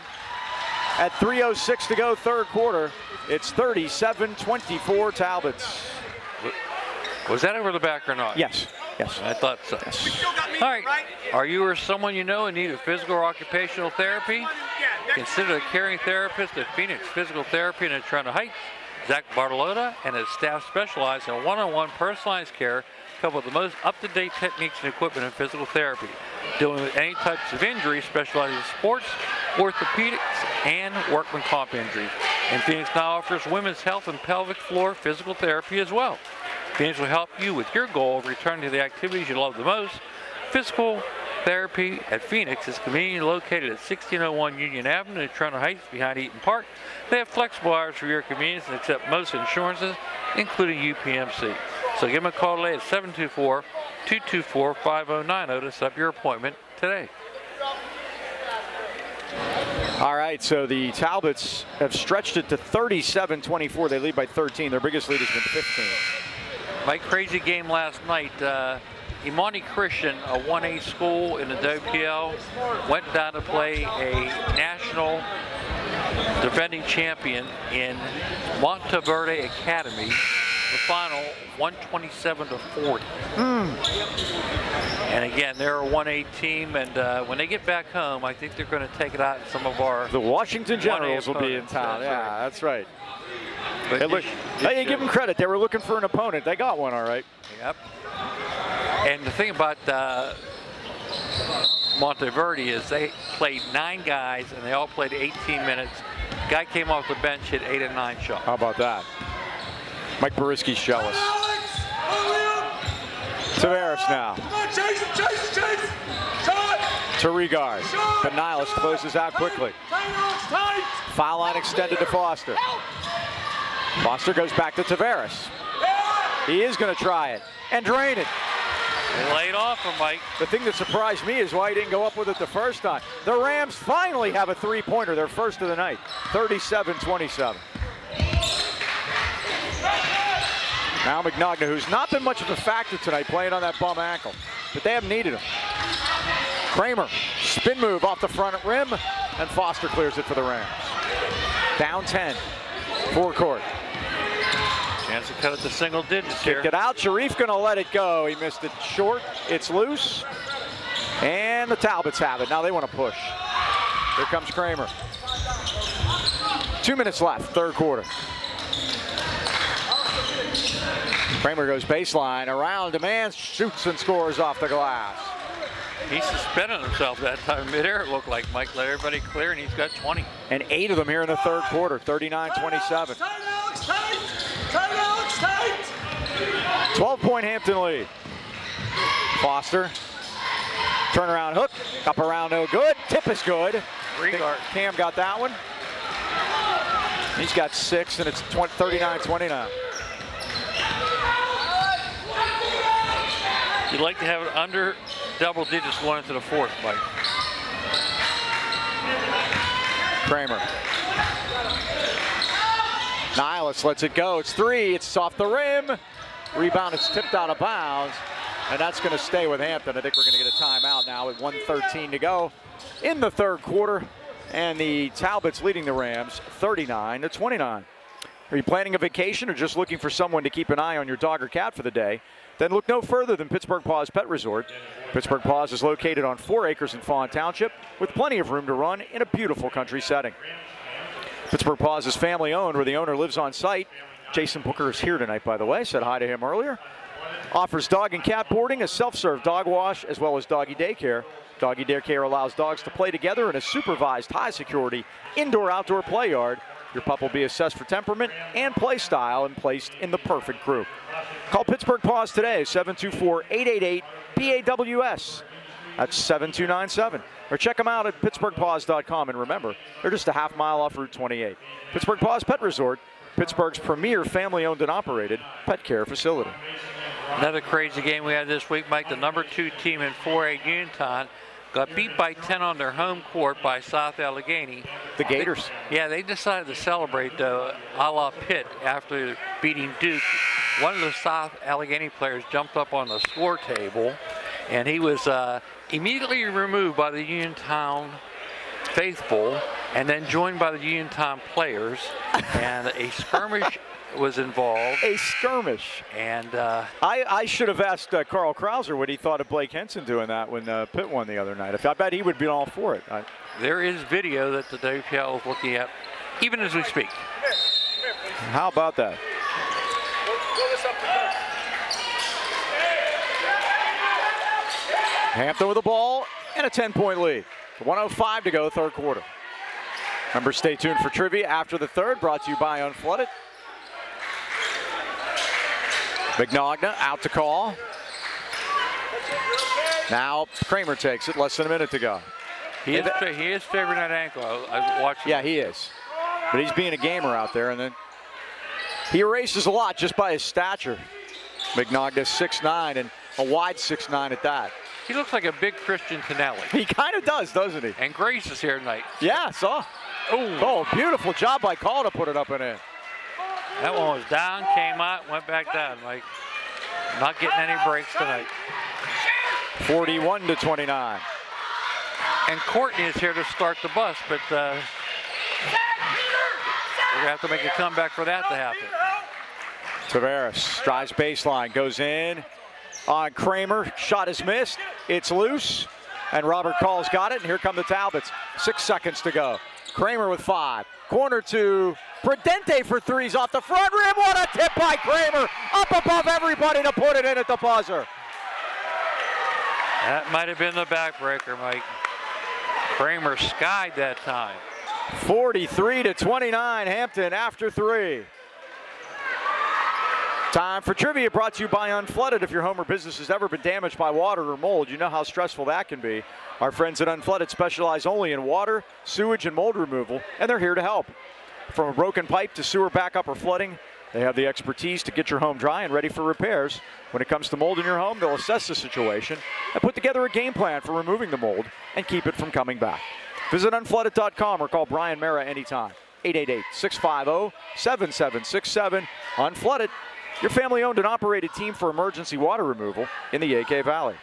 At 3:06 to go, third quarter. It's 37-24 Talbots. Was that over the back or not? Yes. Yes. I thought so. Yes. All right. Are you or someone you know in need of physical or occupational therapy? Consider the caring therapist at Phoenix Physical Therapy in Natrona Heights. Zach Bartolotta and his staff specialize in one-on-one personalized care coupled with the most up-to-date techniques and equipment in physical therapy. Dealing with any types of injuries, specializing in sports, orthopedics, and workman comp injuries. And Phoenix now offers women's health and pelvic floor physical therapy as well. Phoenix will help you with your goal of returning to the activities you love the most. Physical therapy at Phoenix is conveniently located at 1601 Union Avenue in Natrona Heights behind Eaton Park. They have flexible hours for your convenience and accept most insurances, including UPMC. So give them a call today at 724-224-5090 to set up your appointment today. All right, so the Talbots have stretched it to 37-24. They lead by 13. Their biggest lead has been 15. My crazy game last night. Imani Christian, a 1A school in the WPL, went down to play a national defending champion in Monteverde Academy. The final 127-40. And again, they're a 1A team, and when they get back home, I think they're going to take it out in some of our The Washington Generals will be in town. That's right. But Hey, look, hey, you give them credit. They were looking for an opponent. They got one, all right. Yep. And the thing about Monteverde is they played 9 guys, and they all played 18 minutes. Guy came off the bench, hit 8 and 9 shots. How about that? Mike Boriski's jealous. Tavares now. To Regard. But Niles closes out quickly. Foul line extended to Foster. Foster goes back to Tavares. He is going to try it and drain it. They laid off him, Mike. The thing that surprised me is why he didn't go up with it the first time. The Rams finally have a three-pointer, their first of the night. 37-27. Now McNogna, who's not been much of a factor tonight, playing on that bum ankle, but they haven't needed him. Kramer, spin move off the front rim, and Foster clears it for the Rams. Down 10, forecourt. Chance to cut it to single digits here. Kicked it out, Sharif gonna let it go. He missed it short, it's loose, and the Talbots have it. Now they want to push. Here comes Kramer. 2 minutes left, third quarter. Kramer goes baseline, around, demands, shoots and scores off the glass. He suspended himself that time midair, it looked like. Mike let everybody clear, and he's got 20. And 8 of them here in the third quarter, 39-27. 12-point Hampton lead. Foster, turnaround hook, up around no good, tip is good. Regard. Cam got that one. He's got 6, and it's 39-29. You'd like to have it under double digits going into the fourth, Mike. Kramer. Niles lets it go. It's 3. It's off the rim. Rebound is tipped out of bounds. And that's going to stay with Hampton. I think we're going to get a timeout now with 1:13 to go in the third quarter. And the Talbots leading the Rams 39-29. Are you planning a vacation or just looking for someone to keep an eye on your dog or cat for the day? Then look no further than Pittsburgh Paws Pet Resort. Pittsburgh Paws is located on 4 acres in Fawn Township with plenty of room to run in a beautiful country setting. Pittsburgh Paws is family owned, where the owner lives on site. Jason Booker is here tonight, by the way. Said hi to him earlier. Offers dog and cat boarding, a self-serve dog wash, as well as doggy daycare. Doggy daycare allows dogs to play together in a supervised, high-security, indoor-outdoor play yard. Your pup will be assessed for temperament and play style and placed in the perfect group. Call Pittsburgh Paws today, 724-888-PAWS. That's 7297. Or check them out at pittsburghpaws.com. And remember, they're just a half mile off Route 28. Pittsburgh Paws Pet Resort, Pittsburgh's premier family-owned and operated pet care facility. Another crazy game we had this week, Mike. The number 2 team in 4A Uniontown got beat by 10 on their home court by South Allegheny. The Gators. They decided to celebrate a la Pitt after beating Duke. One of the South Allegheny players jumped up on the score table, and he was immediately removed by the Uniontown faithful and then joined by the Uniontown players, and a skirmish was involved. A skirmish. And I should have asked Carl Krauser what he thought of Blake Henson doing that when Pitt won the other night. I bet he would be all for it. There is video that the WPL is looking at, even as we speak. How about that? Hampton with the ball and a 10-point lead. 1:05 to go, third quarter. Remember, stay tuned for trivia after the third, brought to you by Unflooded. Mignogna out to call. Now Kramer takes it, less than a minute to go. He is favoring that ankle. I watched. Yeah, he is. But he's being a gamer out there, and then he erases a lot just by his stature. Mignogna's 6'9", and a wide 6'9" at that. He looks like a big Christian Tonelli. He kind of does, doesn't he? And Grace is here tonight. Yeah, saw. Oh, beautiful job by Call to put it up and in. That one was down, came out, went back down. Like, not getting any breaks tonight. 41-29. And Courtney is here to start the bus, but we're going to have to make a comeback for that to happen. Tavares drives baseline, goes in on Kramer. Shot is missed. It's loose. And Robert Call's got it. And here come the Talbots. 6 seconds to go. Kramer with 5. Corner to Prudente for threes off the front rim. What a tip by Kramer. Up above everybody to put it in at the buzzer. That might have been the backbreaker, Mike. Kramer skied that time. 43-29, Hampton after 3. Time for trivia, brought to you by Unflooded. If your home or business has ever been damaged by water or mold, you know how stressful that can be. Our friends at Unflooded specialize only in water, sewage, and mold removal, and they're here to help. From a broken pipe to sewer backup or flooding, they have the expertise to get your home dry and ready for repairs. When it comes to mold in your home, they'll assess the situation and put together a game plan for removing the mold and keep it from coming back. Visit unflooded.com or call Brian Mara anytime. 888-650-7767. Unflooded, your family-owned and operated team for emergency water removal in the AK Valley.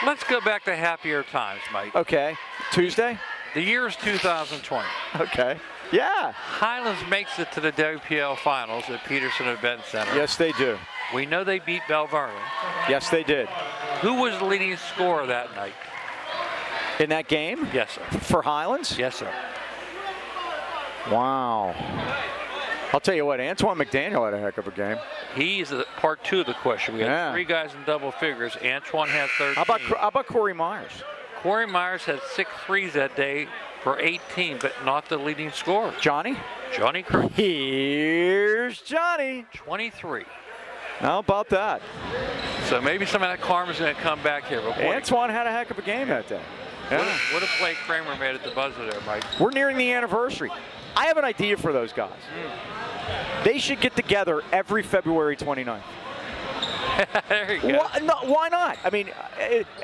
Let's go back to happier times, Mike. Okay. Tuesday? The year is 2020. Okay. Yeah. Highlands makes it to the WPL Finals at Peterson Event Center. Yes, they do. We know they beat Belle Vernon. Yes, they did. Who was the leading scorer that night? In that game? Yes, sir. For Highlands? Yes, sir. Wow. I'll tell you what, Antoine McDaniel had a heck of a game. He's part 2 of the question. We had 3 guys in double figures. Antoine had 13. How about Corey Myers? Corey Myers had 6 threes that day for 18, but not the leading scorer. Johnny? Johnny Cruz. Here's Johnny. 23. How about that? So maybe some of that karma's going to come back here. Antoine had a heck of a game that day. Yeah. What a play Kramer made at the buzzer there, Mike. We're nearing the anniversary. I have an idea for those guys. They should get together every February 29th. There you go. Why not? I mean,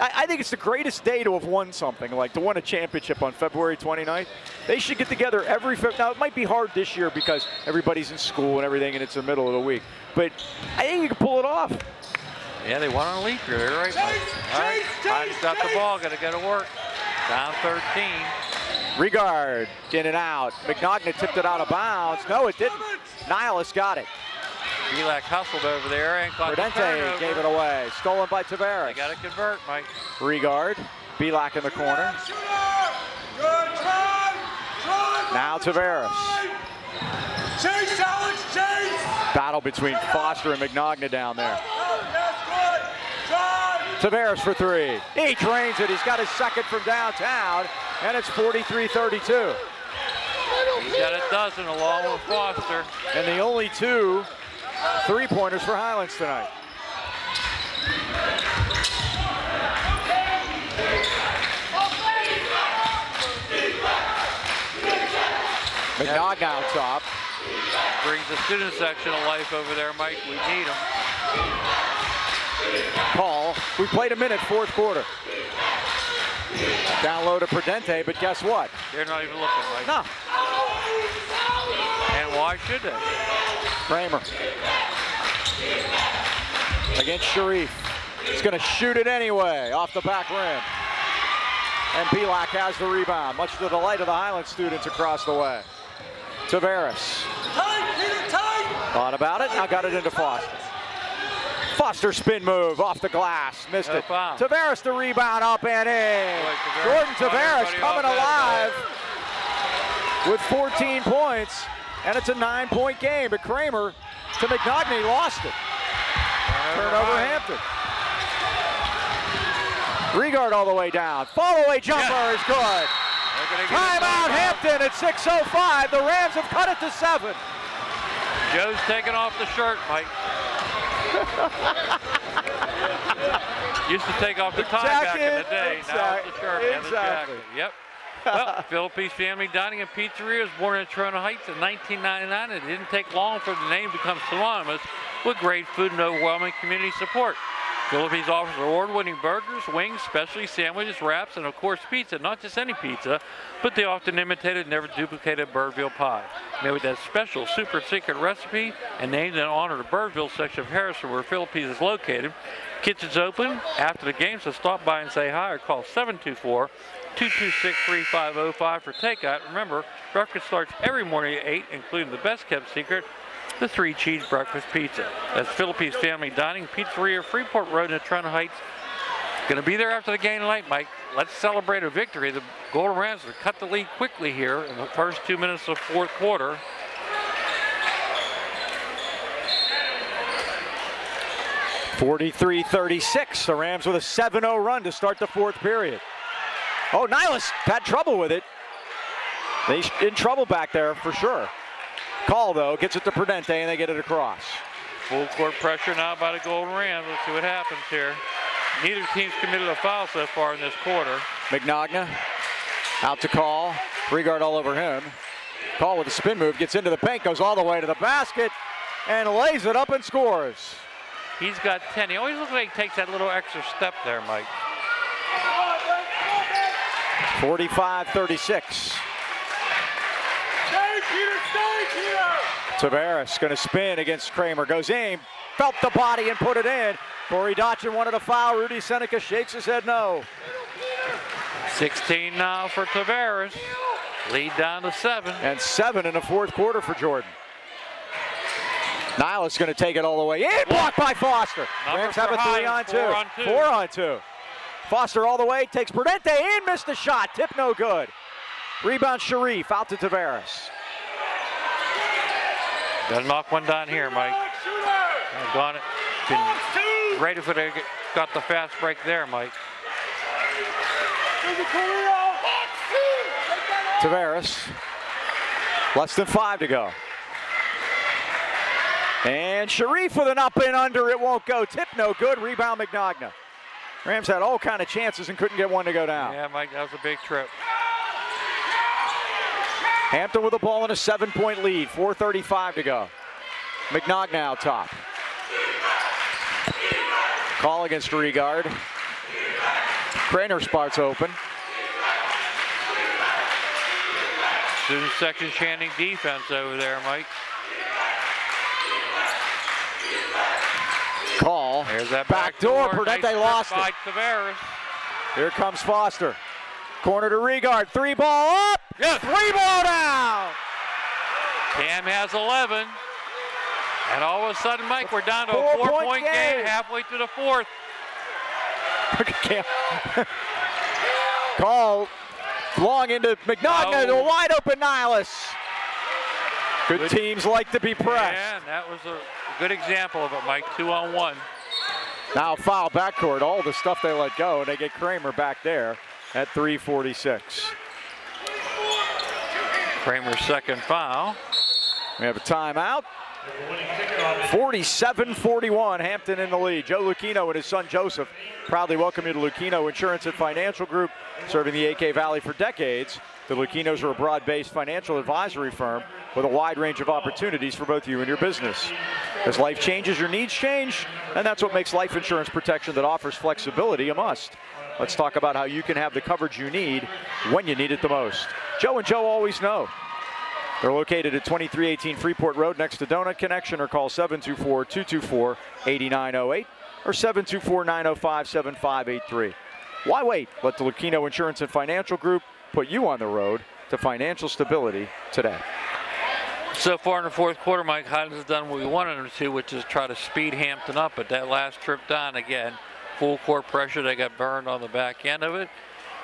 I think it's the greatest day to have won something, like to win a championship on February 29th. They should get together every Now, it might be hard this year because everybody's in school and everything, and it's the middle of the week. But I think you can pull it off. Yeah, they won on a leap year. They're right. All right, Heidi's got the ball. Got to go to work. Down 13. Regard in and out. Mignogna tipped it out of bounds. No, it didn't. Nihilus got it. Pavlik hustled over there and caught the Prudente turnover. gave it away. Stolen by Tavares. They got to convert, Mike. Regard. Pavlik in the corner. Now Tavares. Chase, Alex, chase! Battle between Foster and Mignogna down there. Tavares for three. He drains it. He's got his second from downtown, and it's 43-32. He's got a dozen along with Foster. And the only two three-pointers for Highlands tonight. McNogg out top. Brings the student section of life over there, Mike. We need him. Call. We played a minute, fourth quarter. Down low to Prudente, but guess what? They're not even looking, Mike. No. And why should they? Kramer. Against Sharif. He's going to shoot it anyway, off the back rim. And Pavlik has the rebound, much to the delight of the Highland students across the way. Tavares. Thought about it, now got it into Foster. Foster spin move off the glass, missed it. Foul. Tavares the rebound, up and in. Boy, Jordan Tavares coming alive with 14 points, and it's a 9-point game. But Kramer to McNogg, lost it. Turnover Hampton. Regard all the way down. Fall away jumper is good. Timeout Hampton at 6:05. The Rams have cut it to 7. Joe's taking off the shirt, Mike. Used to take off the tie back in the day. Now it's the shirt and the jacket. Yep. Well, Philippines Family Dining and Pizzeria was born in Trona Heights in 1999. It didn't take long for the name to become synonymous with great food and overwhelming community support. Philippines offers award-winning burgers, wings, specialty sandwiches, wraps, and of course pizza. Not just any pizza, but the often imitated, never duplicated Birdville pie. Made with that special super secret recipe and named in honor of the Birdville section of Harrison where Philippines is located. Kitchen's open after the game, so stop by and say hi or call 724-226-3505 for takeout. Remember, breakfast starts every morning at 8, including the best-kept secret, the 3-cheese breakfast pizza. That's Philippines Family Dining, Pizzeria, Freeport Road in Trona Heights. Going to be there after the game tonight, Mike. Let's celebrate a victory. The Golden Rams have cut the lead quickly here in the first 2 minutes of fourth quarter. (43-36). The Rams with a 7-0 run to start the fourth period. Oh, Nihilus had trouble with it. They in trouble back there for sure. Call, though, gets it to Prudente, and they get it across. Full court pressure now by the Golden Rams. Let's see what happens here. Neither team's committed a foul so far in this quarter. McNogg out to Call. Regard all over him. Call with a spin move, gets into the paint, goes all the way to the basket, and lays it up and scores. He's got 10. He always looks like he takes that little extra step there, Mike. 45-36. Tavares going to spin against Kramer. Goes in, felt the body and put it in. Corey Dotchin wanted a foul. Rudy Seneca shakes his head no. 16 now for Tavares. Lead down to 7. And 7 in the fourth quarter for Jordan. Nihilus going to take it all the way in. Blocked by Foster. Rams have a 3-on-2. 4-on-2. Foster all the way. Takes Prudente in. Missed the shot. Tip no good. Rebound Sharif out to Tavares. Gotta knock one down here, Mike. Gone it. Been great if they got the fast break there, Mike. Tavares. Less than 5 to go. And Sharif with an up and under. It won't go. Tip no good. Rebound McNogg. Rams had all kind of chances and couldn't get one to go down. Yeah, Mike, that was a big trip. Hampton with the ball in a 7-point lead. 4:35 to go. McNogg now top. Call against Regard. Craner spots open. Student section chanting defense over there, Mike. Call. There's that back door. Prudente nice lost by it. Tavares. Here comes Foster. Corner to Regard. 3-ball up. Yes. 3-ball down. Cam has 11. And all of a sudden, Mike, we're down to a 4-point game halfway through the fourth. Call long into McNogg, a wide open Nihilus. Good teams like to be pressed. Yeah, that was a good example of it, Mike. 2-on-1. Now foul backcourt, all the stuff they let go, and they get Kramer back there at 3:46. Kramer's second foul. We have a timeout. 47-41, Hampton in the lead. Joe Lucchino and his son Joseph proudly welcome you to Lucchino Insurance and Financial Group, serving the AK Valley for decades. The Lucchinos are a broad-based financial advisory firm with a wide range of opportunities for both you and your business. As life changes, your needs change, and that's what makes life insurance protection that offers flexibility a must. Let's talk about how you can have the coverage you need when you need it the most. Joe and Joe always know. They're located at 2318 Freeport Road next to Donut Connection, or call 724-224-8908 or 724-905-7583. Why wait? Let the Lucchino Insurance and Financial Group put you on the road to financial stability today. So far in the fourth quarter, Mike, Highlands has done what we wanted them to, which is try to speed Hampton up. But that last trip down, again, full court pressure. They got burned on the back end of it.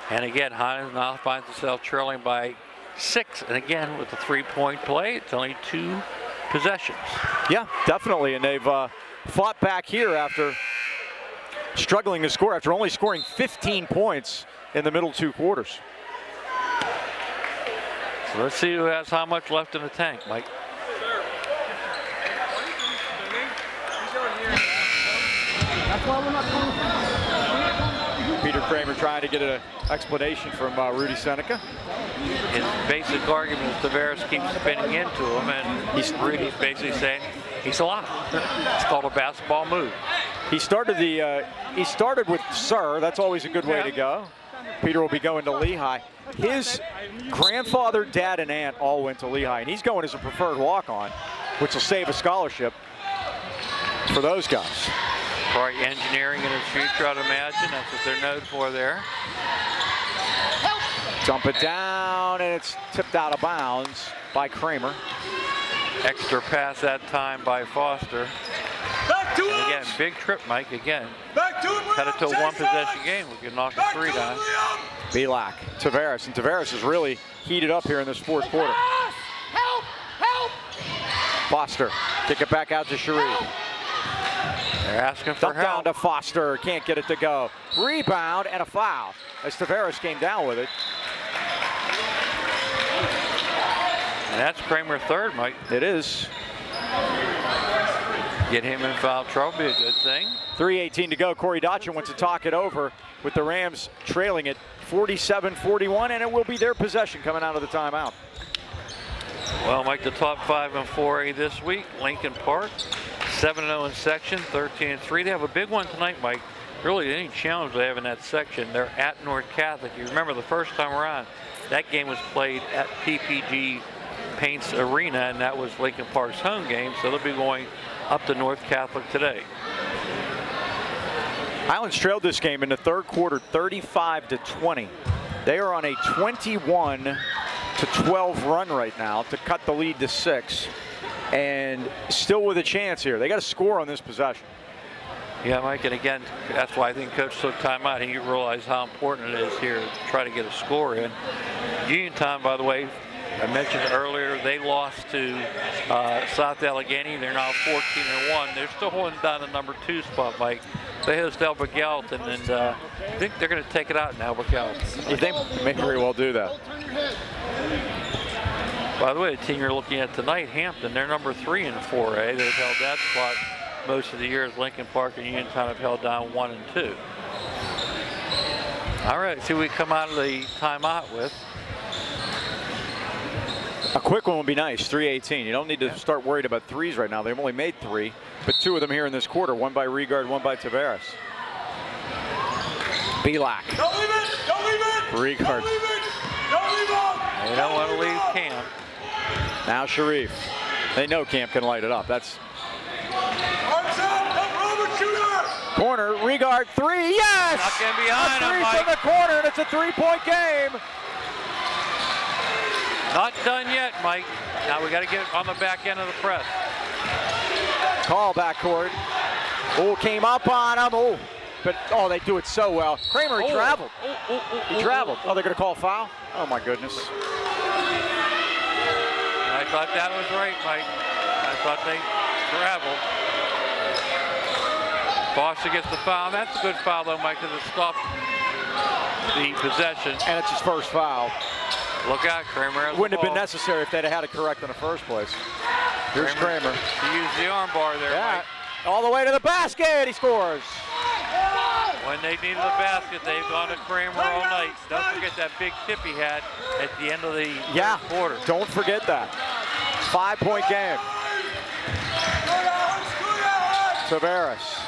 And again, Highlands now finds itself trailing by 6. And again, with the three-point play, it's only 2 possessions. Yeah, definitely. And they've fought back here after struggling to score, after only scoring 15 points in the middle 2 quarters. So let's see who has how much left in the tank, Mike. Peter Kramer trying to get an explanation from Rudy Seneca. His basic argument is Tavares keeps spinning into him, and Rudy's basically saying he's alive. It's called a basketball move. He started with Sir. That's always a good way to go. Peter will be going to Lehigh. His grandfather, dad, and aunt all went to Lehigh, and he's going as a preferred walk-on, which will save a scholarship for those guys. Probably engineering in his future, I'd imagine. That's what they're known for there. Dump it down, and it's tipped out of bounds by Kramer. Extra pass that time by Foster. Back to And again, big trip, Mike. Again, Back to him, cut it to a one-possession game. We can knock a 3 down. Pavlik, Tavares, and Tavares is really heated up here in this fourth quarter. Help! Help! Foster, kick it back out to Sharif. They're asking for Dump down help. to Foster, can't get it to go. Rebound and a foul as Tavares came down with it. And that's Kramer third, Mike. It is. Get him in foul trouble, be a good thing. 3:18 to go. Corey Dotchin wants to talk it over with the Rams trailing it 47-41, and it will be their possession coming out of the timeout. Well, Mike, the top 5 in 4A this week. Lincoln Park, 7-0 in section, 13-3. They have a big one tonight, Mike. Really, any challenge they have in that section, they're at North Catholic. You remember the first time around, that game was played at PPG Paints Arena, and that was Lincoln Park's home game, so they'll be going up to North Catholic today. Highlands trailed this game in the third quarter 35-20. They are on a 21-12 run right now to cut the lead to 6, and still with a chance here. They got to score on this possession. Yeah, Mike, and again, that's why I think Coach took time out. He realized how important it is here to try to get a score in. Uniontown, by the way, I mentioned earlier, they lost to South Allegheny. They're now 14-1. They're still holding down the number 2 spot, Mike. They host Albert Gallatin, and I think they're going to take it out in Albert Gallatin. They may very well do that. By the way, the team you're looking at tonight, Hampton, they're number 3 in 4A. They've held that spot most of the years. Lincoln Park and Uniontown have held down 1 and 2. All right, see what we come out of the timeout with. A quick one would be nice, 3:18. You don't need to start worried about threes right now. They've only made 3, but 2 of them here in this quarter, one by Regard, one by Tavares. Pavlik. Don't leave it! Don't leave it! Regard. Don't leave it! Don't leave it! They don't want to leave camp. Now Sharif. They know Camp can light it up. That's Arms out! Help Robert, shooter! corner, Regard, 3, yes! Stuck in behind a him, 3 Mike. from the corner, and it's a 3-point game. Not done yet, Mike. Now we got to get on the back end of the press. Call backcourt. Oh, came up on him. Oh, but oh, they do it so well. Kramer he traveled. He traveled. Oh, they're going to call foul? Oh my goodness. I thought that was right, Mike. I thought they traveled. Foster gets the foul. That's a good foul, though, Mike, because it stopped the possession. And it's his first foul. Look out, Kramer. Wouldn't have been necessary if they'd have had it correct in the first place. Here's Kramer. He used the arm bar there, Yeah. Mike. All the way to the basket. He scores. When they needed a basket, they've gone to Kramer all night. Don't forget that big tip he had at the end of the third quarter. Don't forget that. 5-point game. Tavares.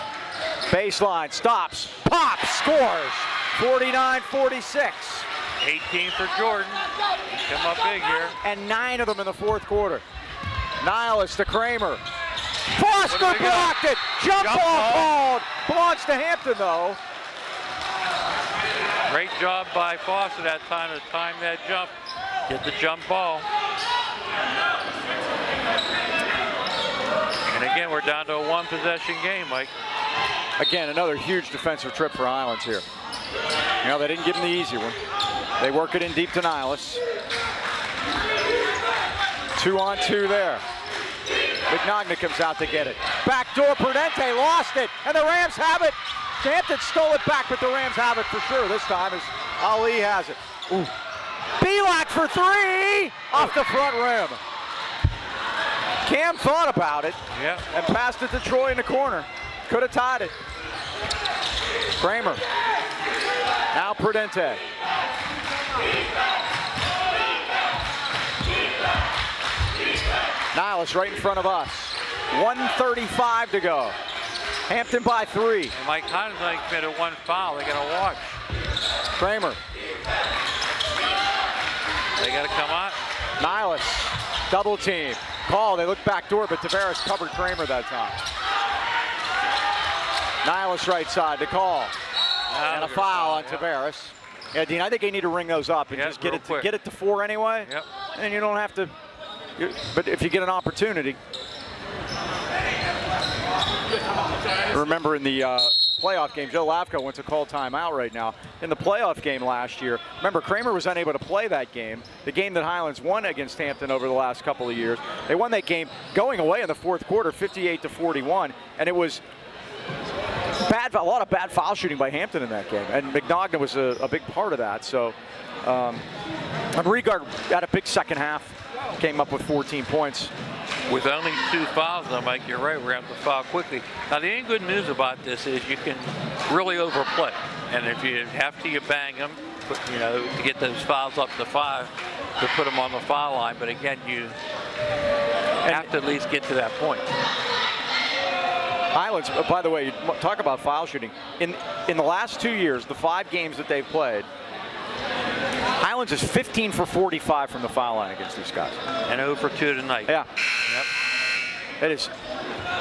Baseline, stops, pops, scores. 49-46. 18 for Jordan. He's come up big here. And 9 of them in the fourth quarter. Niles to Kramer. Foster blocked it. Jump ball called. Belongs to Hampton, though. Great job by Foster that time to time that jump. Get the jump ball. And again, we're down to a one-possession game, Mike. Again, another huge defensive trip for Highlands here. You know, they didn't give him the easy one. They work it in deep to Niles. 2-on-2 there. Mignogna comes out to get it. Backdoor, Prudente lost it, and the Rams have it. Hampton stole it back, but the Rams have it for sure this time as Ali has it. Ooh. Pavlik for 3 off the front rim. Cam thought about it and passed it to Troy in the corner. Could have tied it. Kramer. Now Prudente. Niles right in front of us. 1:35 to go. Hampton by 3. And Mike Highlands only committed 1 foul. They got to watch. Kramer. They got to come out. Niles. Double team. Call. They look back door, but Tavares covered Kramer that time. Niles right side to call. And a foul on Tavares. Yeah, Dean, I think they need to ring those up and just get it to 4 anyway. Yep. And you don't have to. But if you get an opportunity. Remember in the playoff game, Joe Lavko went to call timeout right now. In the playoff game last year, remember Kramer was unable to play that game, the game that Highlands won against Hampton over the last couple of years. They won that game going away in the fourth quarter, 58-41, and it was a lot of bad foul shooting by Hampton in that game, and Mignogna was a big part of that. So Regard had a big second half, came up with 14 points. With only 2 fouls, though, Mike, you're right, we're going to have to foul quickly. Now, the only good news about this is you can really overplay. And if you have to, you bang them, to get those fouls up to 5, to put them on the foul line. But again, you have to at least get to that point. Highlands, by the way, you talk about foul shooting. In the last 2 years, the 5 games that they've played, Highlands is 15 for 45 from the foul line against these guys. And 0 for 2 tonight. Yeah. Yep. It is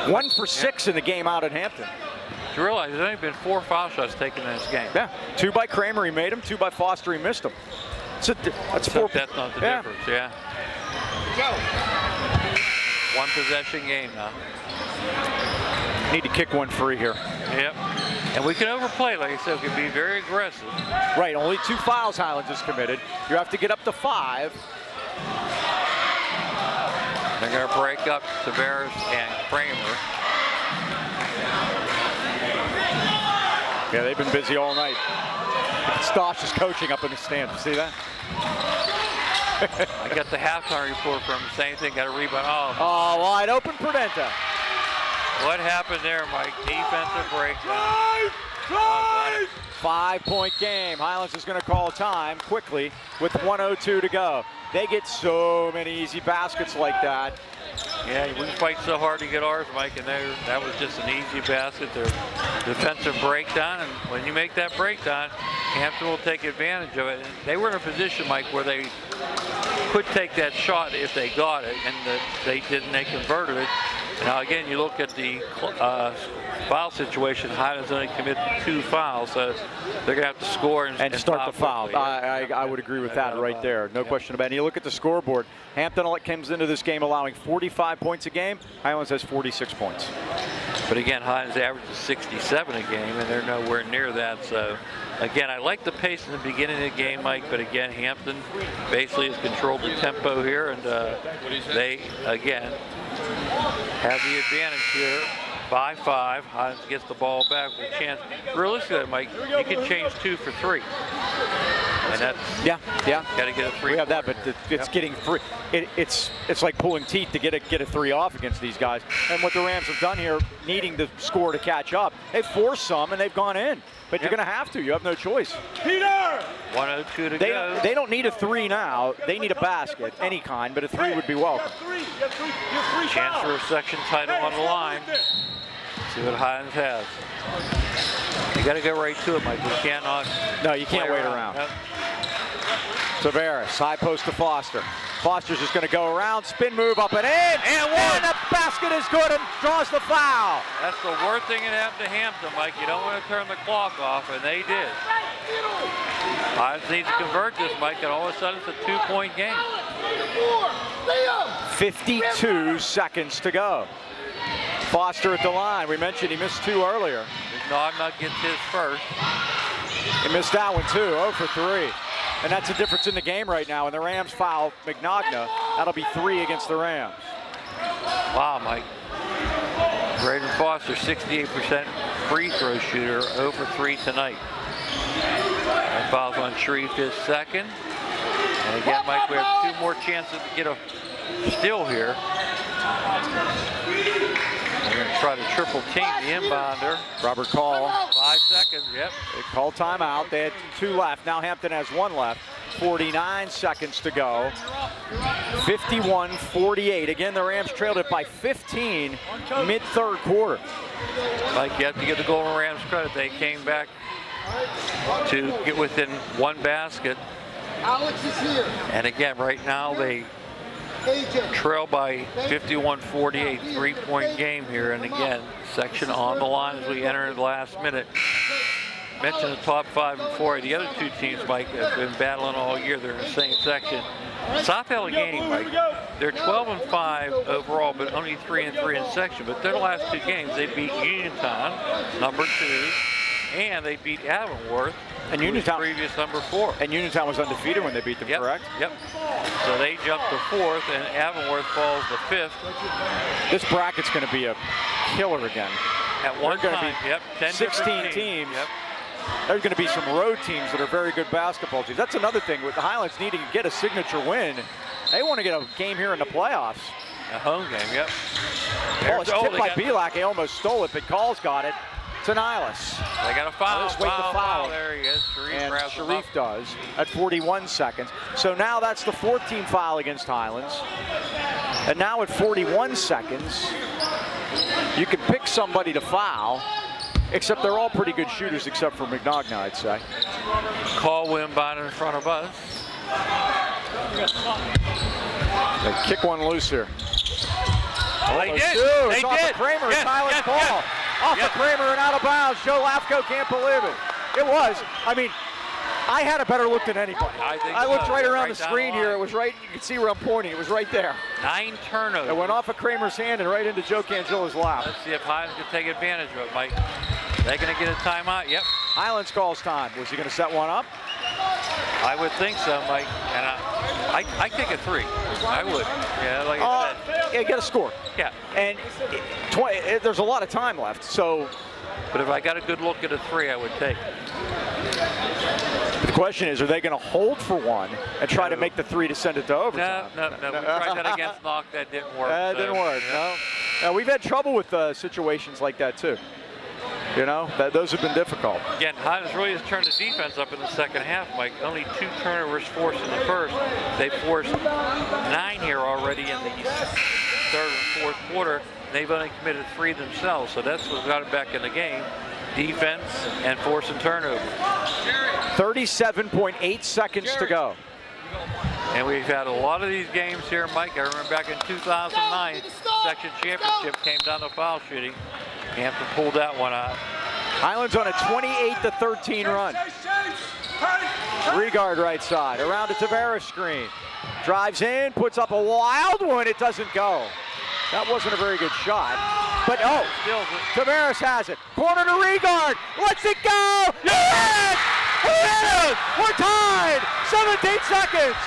1 for 6 in the game out at Hampton. You realize there's only been 4 foul shots taken in this game. Yeah. 2 by Kramer, he made them. 2 by Foster, he missed them. That's 4. That's not the difference, yeah. One possession game now. Need to kick one free here. Yep. And we can overplay, like I said, we can be very aggressive. Right, only 2 fouls Highlands has committed. You have to get up to 5. They're going to break up Tavares and Kramer. Yeah, they've been busy all night. Stosh is coaching up in the stand. See that? I got the halftime report from the same thing. Got a rebound. Oh, wide open Prudente. What happened there, Mike? Defensive breakdown. 5-point game. Highlands is going to call time quickly with 1:02 to go. They get so many easy baskets like that. Yeah, we fight so hard to get ours, Mike, and that was just an easy basket. Their defensive breakdown, and when you make that breakdown, Hampton will take advantage of it. And they were in a position, Mike, where they could take that shot if they got it, and they didn't. They converted it. Now again, you look at the foul situation. Highlands only committed 2 fouls, so they're going to have to score and start the foul. I would agree with that right there. No question about it. And you look at the scoreboard. Hampton comes into this game allowing 45 points a game. Highlands has 46 points. But again, Highlands averages 67 a game, and they're nowhere near that. So again, I like the pace in the beginning of the game, Mike, but again, Hampton basically has controlled the tempo here, and they, again, have the advantage here. by 5. Highlands gets the ball back with a chance. Realistically, Mike, you can change 2 for 3. And that's yeah. Got to get a 3. We have that, but it's getting free. It's like pulling teeth to get a 3 off against these guys. And what the Rams have done here, needing the score to catch up, they've forced some and they've gone in. But you're going to have to. You have no choice. Peter! 1:02 to go. They don't need a 3 now. They need a basket, any kind, but a 3 would be welcome. Chance for a section title on the line. See what Highlands has. You got to go right to it, Mike. You cannot. No, you can't wait around. Nope. Tavares, high post to Foster. Foster's just going to go around, spin move up and in, and the basket is good and draws the foul. That's the worst thing that happened to Hampton, Mike. You don't want to turn the clock off, and they did. Highlands needs to convert this, Mike, and all of a sudden it's a 2-point game. 52 seconds to go. Foster at the line. We mentioned he missed 2 earlier. Nogna gets his first. He missed that one too, 0 for 3. And that's the difference in the game right now. And the Rams foul McNogna. That'll be 3 against the Rams. Wow, Mike. Braden Foster, 68% free throw shooter, 0 for 3 tonight. And fouls on Sharif, his second. And again, Mike, we have 2 more chances to get a steal here. We're going to try to triple team the inbounder. Robert Call. 5 seconds, yep. They called timeout. They had 2 left. Now Hampton has 1 left. 49 seconds to go. 51-48. Again, the Rams trailed it by 15 mid-third quarter. Mike, you have to give the Golden Rams credit. They came back to get within 1 basket. Alex is here. And again, right now they trail by 51-48, 3-point game here. And again, section on the line as we enter the last minute. Mentioned the top 5 and 4. The other 2 teams, Mike, have been battling all year. They're in the same section. South Allegheny, Mike, they're 12-5 overall, but only 3-3 in section. But their last 2 games, they beat Uniontown, number 2, and they beat Avonworth, and Uniontown, previous number 4. And Uniontown was undefeated when they beat them, correct? Yep. So they jumped to 4th, and Avonworth falls to 5th. This bracket's going to be a killer again. At one time, 10 16 teams. Yep. There's going to be some road teams that are very good basketball teams. That's another thing with the Highlands needing to get a signature win. They want to get a game here in the playoffs. A home game, yep. Oh, it's tipped by Pavlik. He almost stole it, but Call's got it. To Niles. They got a foul. Let's wait the foul. There he is. Sharif does at 41 seconds. So now that's the 14th foul against Highlands. And now at 41 seconds, you can pick somebody to foul, except they're all pretty good shooters except for McNogna, I'd say. Call inbound in front of us. They kick one loose here. Well, they did. It's off of Kramer. It's Highlands ball. Off of Kramer and out of bounds. Joe Lafko can't believe it. It was. I mean, I had a better look than anybody. I looked right around the screen here. It was right. You can see where I'm pointing. It was right there. 9 turnovers. It went off of Kramer's hand and right into Joe Cangilla's lap. Let's see if Highlands can take advantage of it, Mike. They're going to get a timeout. Yep. Highlands calls time. Was he going to set one up? I would think so, Mike. And I take a 3. I would. Yeah, like I said. Yeah, get a score. Yeah. And there's a lot of time left, so. But if I got a good look at a 3, I would take it. The question is, are they going to hold for 1 and try to make the 3 to send it to overtime? No. We tried that against Knock. That didn't work. That didn't work, no. Now, we've had trouble with situations like that, too. You know, those have been difficult. Again, Highlands really has turned the defense up in the second half, Mike. Only 2 turnovers forced in the first. They forced 9 here already in the 3rd and 4th quarter. They've only committed 3 themselves, so that's what got it back in the game. Defense and forcing turnovers. 37.8 seconds to go. And we've had a lot of these games here, Mike. I remember back in 2009, section championship came down to foul shooting. Hampton pulled that one out. Highlands on a 28-13 run. Regard right side, around to Tavares screen. Drives in, puts up a wild one, it doesn't go. That wasn't a very good shot. But Tavares has it. Corner to Regard, lets it go! Yes! Yes! We're tied! 17 seconds!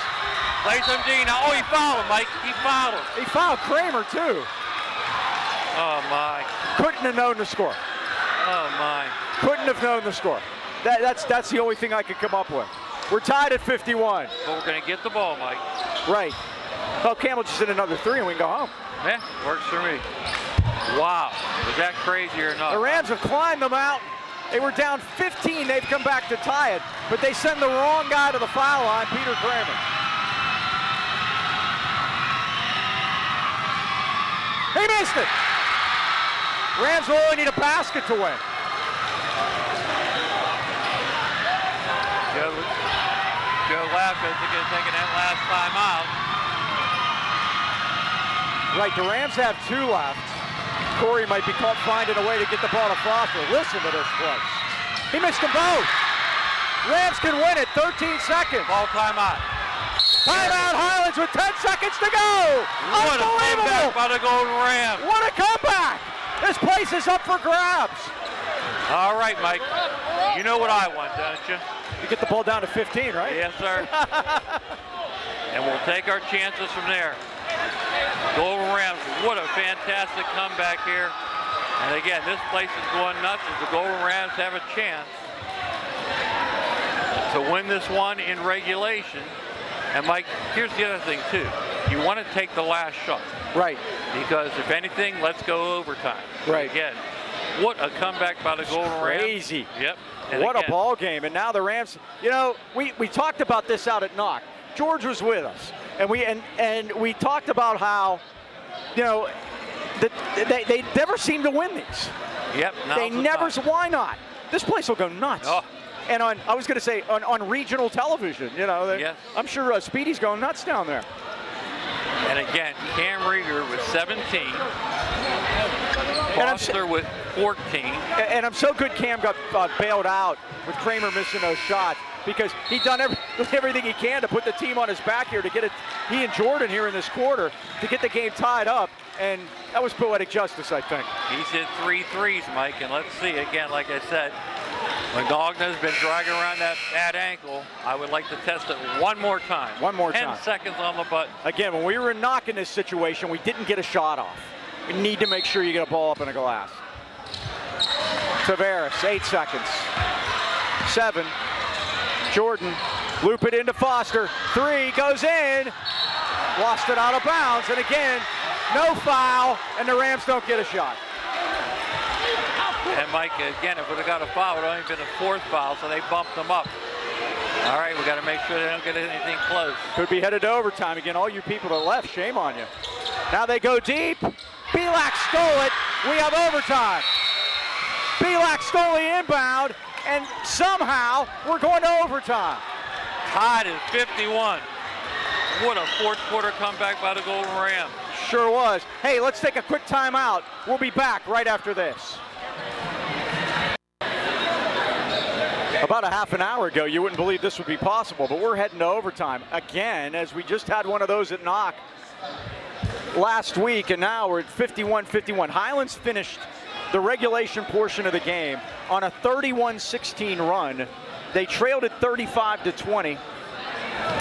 Plays him D now. Oh, he fouled him, Mike. He fouled him. He fouled Kramer, too. Oh, my. couldn't have known the score. Oh, my. Couldn't have known the score. That's the only thing I could come up with. We're tied at 51. But we're going to get the ball, Mike. Right. Well, Campbell just hit another 3 and we can go home. Yeah, works for me. Wow. Was that crazy or not? The Rams have climbed the mountain. They were down 15. They've come back to tie it, but they send the wrong guy to the foul line, Peter Kramer. He missed it. Rams will only need a basket to win. Joe Lapkus is taking that last time out. Right, the Rams have 2 left. Corey might be caught finding a way to get the ball to Foster. Listen to this place. He missed them both. Rams can win it, 13 seconds. Ball timeout. Timeout, Highlands with 10 seconds to go. What a Unbelievable. comeback by the Golden Rams. What a comeback. This place is up for grabs. All right, Mike. You know what I want, don't you? You get the ball down to 15, right? Yes, sir. And we'll take our chances from there. Golden Rams, what a fantastic comeback here. And again, this place is going nuts as the Golden Rams have a chance to win this one in regulation. And Mike, here's the other thing too. You want to take the last shot. Right. Because if anything, let's go overtime. Right. Again, what a comeback by the Golden Rams. Crazy. Yep. What a ball game. And now the Rams, you know, we talked about this out at Knock. George was with us. And we talked about how, you know, they never seem to win these. Yep. They never. Why not? This place will go nuts. Oh. And I was going to say on regional television, you know. Yes. I'm sure Speedy's going nuts down there. And again, Cam Rieger with 17. Foster with 14. And I'm so good Cam got bailed out with Kramer missing those shots because he'd done everything he can to put the team on his back here to get it, he and Jordan here in this quarter, to get the game tied up. And that was poetic justice, I think. He's hit 3 threes, Mike. And let's see, again, like I said, Magogna's been dragging around that ankle. I would like to test it one more time. 10 seconds on the button. Again, when we were knocking this situation, we didn't get a shot off. We need to make sure you get a ball up in a glass. Tavares, 8 seconds. 7. Jordan, loop it into Foster. 3 goes in. Lost it out of bounds. And again, no foul, and the Rams don't get a shot. And Mike, again, if it would have got a foul, it would have only been a 4th foul, so they bumped them up. All right, we got to make sure they don't get anything close. Could be headed to overtime again. All you people that left, shame on you. Now they go deep. Pavlik stole it. We have overtime. Pavlik stole the inbound, and somehow we're going to overtime. Tied at 51. What a 4th quarter comeback by the Golden Rams. Sure was. Hey, let's take a quick timeout. We'll be back right after this. About a half an hour ago, you wouldn't believe this would be possible, but we're heading to overtime again, as we just had one of those at Knock last week, and now we're at 51-51. Highlands finished the regulation portion of the game on a 31-16 run. They trailed it 35-20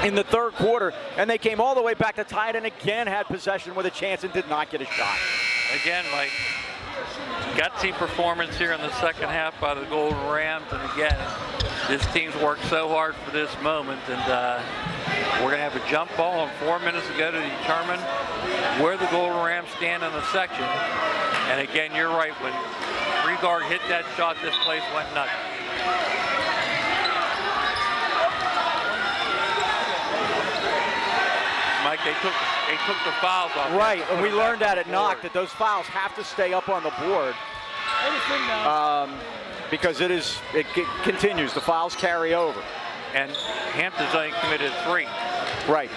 in the 3rd quarter, and they came all the way back to tie it and again had possession with a chance and did not get a shot. Again, Mike, gutsy performance here in the 2nd half by the Golden Rams, and again, this team's worked so hard for this moment, and we're going to have a jump ball and 4 minutes to go to determine where the Golden Rams stand in the section. And again, you're right, when Regard hit that shot, this place went nuts. Mike, they took the fouls off. Right, and we learned that at Knock, that those fouls have to stay up on the board. Because it continues, the fouls carry over. And Hampton's only committed 3. Right.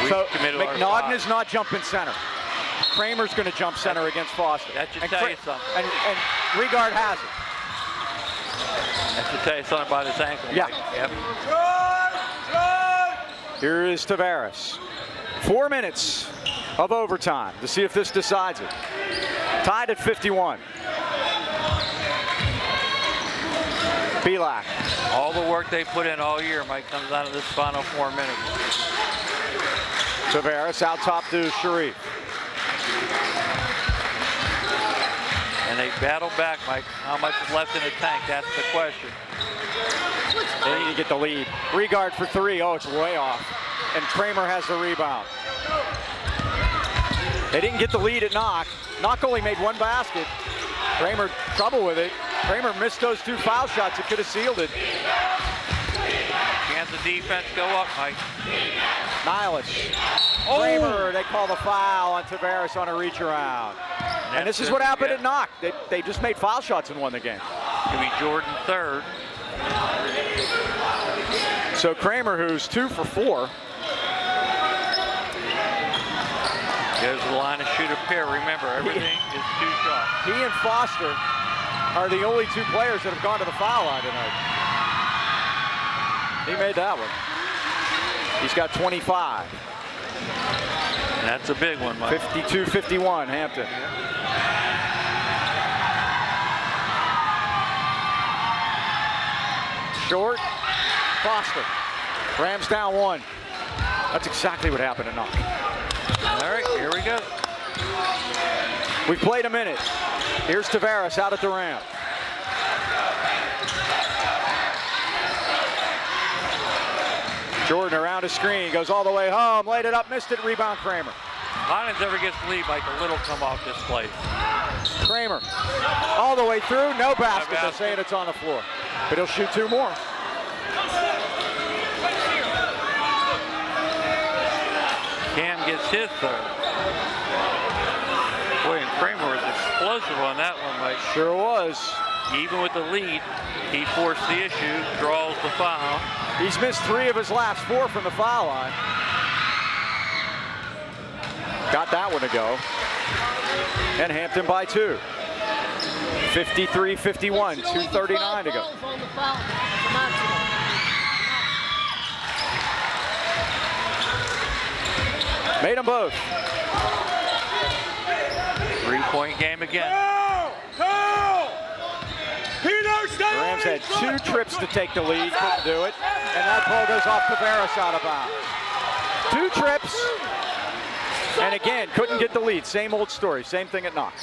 So McNaughton not jumping center. Kramer's going to jump center against Foster. That should tell you something. And Regard has it. That should tell you something about his ankle. Yeah. Yep. Here is Tavares. 4 minutes of overtime to see if this decides it. Tied at 51. Pavlik. All the work they put in all year, Mike, comes out of this final 4 minutes. Tavares out top to Sharif. And they battle back, Mike. How much is left in the tank? That's the question. They need to get the lead. Regard for three. Oh, it's way off. And Kramer has the rebound. They didn't get the lead at Knock. Knock only made one basket. Kramer, trouble with it. Kramer missed those 2 foul shots. It could have sealed it. Chance the defense go up, Mike. Nihilus. Oh. Kramer, they call the foul on Tavares on a reach around. And this is what happened at Knock. They just made foul shots and won the game. It'll be Jordan third. So Kramer, who's 2 for 4. Goes to the line to shoot a pair. Remember, everything is 2 shots. He and Foster are the only 2 players that have gone to the foul line tonight. He made that one. He's got 25. And that's a big one, Mike. 52-51, Hampton. Short, Foster. Rams down 1. That's exactly what happened at Knock. All right, here we go. We've played a minute. Here's Tavares out at the ramp. Jordan around a screen, goes all the way home, laid it up, missed it, rebound Kramer. Highlands ever gets the lead, Mike, a little come off this play. Kramer, all the way through, no basket. They're saying it's on the floor, but he'll shoot 2 more. Cam gets his third. Boy, and Kramer was explosive on that one, Mike. Sure was. Even with the lead, he forced the issue, draws the foul. He's missed 3 of his last 4 from the foul line. Got that one to go. And Hampton by 2. 53-51, 2:39 to go. Made them both. 3-point game again. The Rams had 2 trips to take the lead, couldn't do it. And that ball goes off Tavares out of bounds. 2 trips, and again, couldn't get the lead. Same old story, same thing at Knock.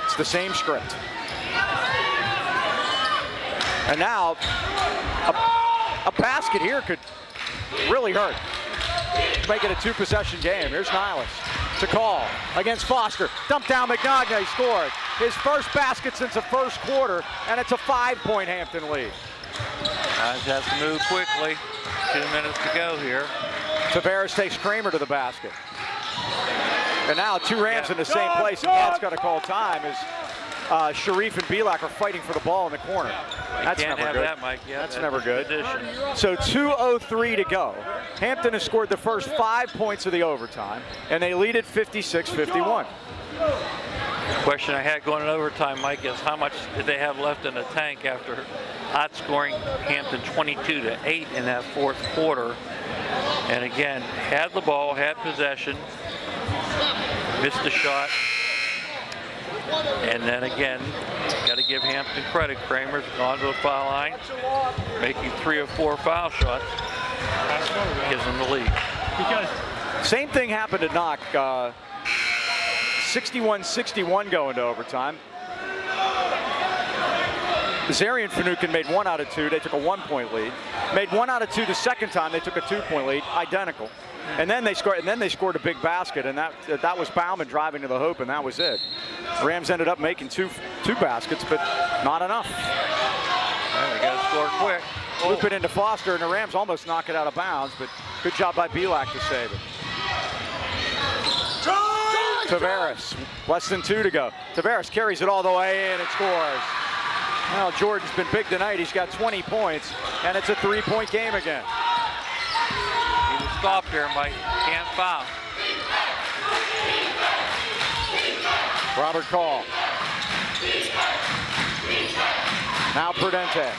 It's the same script. And now, a basket here could really hurt. Make it a 2-possession game. Here's Nihilus to call against Foster. Dump down McNagna, he scored. His first basket since the first quarter, and it's a 5-point Hampton lead. Highlands has to move quickly. 2 minutes to go here. Tavares takes Kramer to the basket. And now 2 Rams in the same place, and Matt's got to call time as Sharif and Belak are fighting for the ball in the corner. That's never good. That, Mike. Yeah, that's never good. Position. So 2:03 to go. Hampton has scored the first 5 points of the overtime, and they lead at 56-51. The question I had going in overtime, Mike, is how much did they have left in the tank after outscoring Hampton 22-8 in that 4th quarter? And again, had the ball, had possession, missed the shot. And then again, got to give Hampton credit. Kramer's gone to the foul line, making 3 or 4 foul shots. Gives them the lead. Same thing happened at Knock. 61-61 going to overtime. Zarian Finucane made 1 out of 2. They took a 1-point lead. Made 1 out of 2 the second time. They took a 2-point lead, identical. And then they scored. And then they scored a big basket, and that was Bauman driving to the hoop, and that was it. Rams ended up making two baskets, but not enough. Well, they got to score quick. Loop it into Foster, and the Rams almost knock it out of bounds, but good job by Belak to save it. Tavares, less than 2 to go. Tavares carries it all the way in and scores. Well, Jordan's been big tonight. He's got 20 points, and it's a 3-point game again. He was stopped here, Mike. Can't foul. Robert Call. Now Prudente.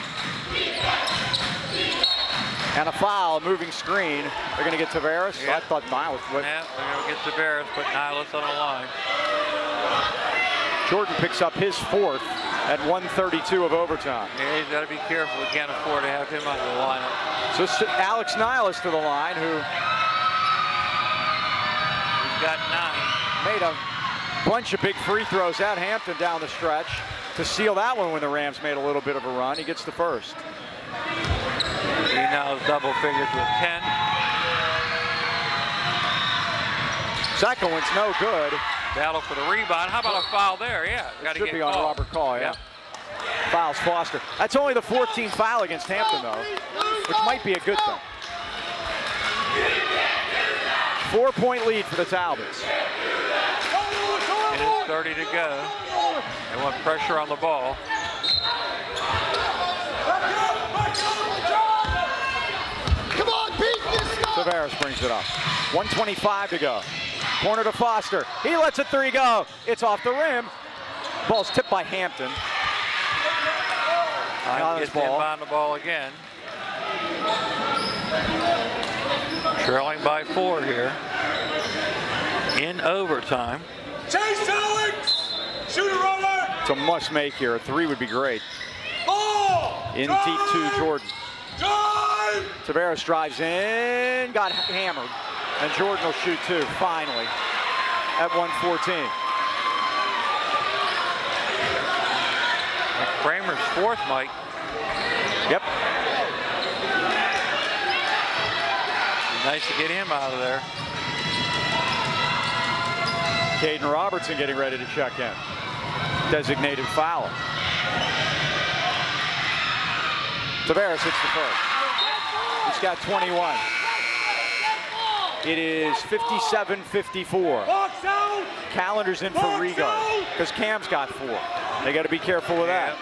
And a foul, moving screen. They're going to get Tavares. Yeah. I thought Nihilus would. Yeah, they're going to get Tavares, but Nihilus on the line. Jordan picks up his 4th at 1:32 of overtime. Yeah, he's got to be careful. We can't afford to have him on the lineup. So it's Alex Nihilus to the line, who he's got 9. made a Bunch of big free throws at Hampton down the stretch to seal that one when the Rams made a little bit of a run. He gets the first. He now has double figures with 10. Second one's no good. Battle for the rebound. How about a foul there? Yeah, got to Should get be on called. Robert Call, yeah. Yep. Fouls Foster. That's only the 14th foul against Hampton, though, which might be a good thing. 4-point lead for the Talbots. And it's 30 to go. They want pressure on the ball. Come on, Pete, get a stop. Tavares brings it up. 1:25 to go. Corner to Foster. He lets a three go. It's off the rim. Ball's tipped by Hampton. Gets inbound the ball again. Trailing by 4 here. In overtime. Chase Alex! Shooter runner! It's a must make here. A three would be great. Ball! In deep to Jordan. Drive! Tavares drives in, got hammered. And Jordan will shoot two, finally, at 1:14. Kramer's fourth, Mike. Yep. Nice to get him out of there. Caden Robertson getting ready to check in. Designated foul. Tavares hits the first. He's got 21. It is 57-54. Box out! Calendar's in for regard because Cam's got 4. They got to be careful with that.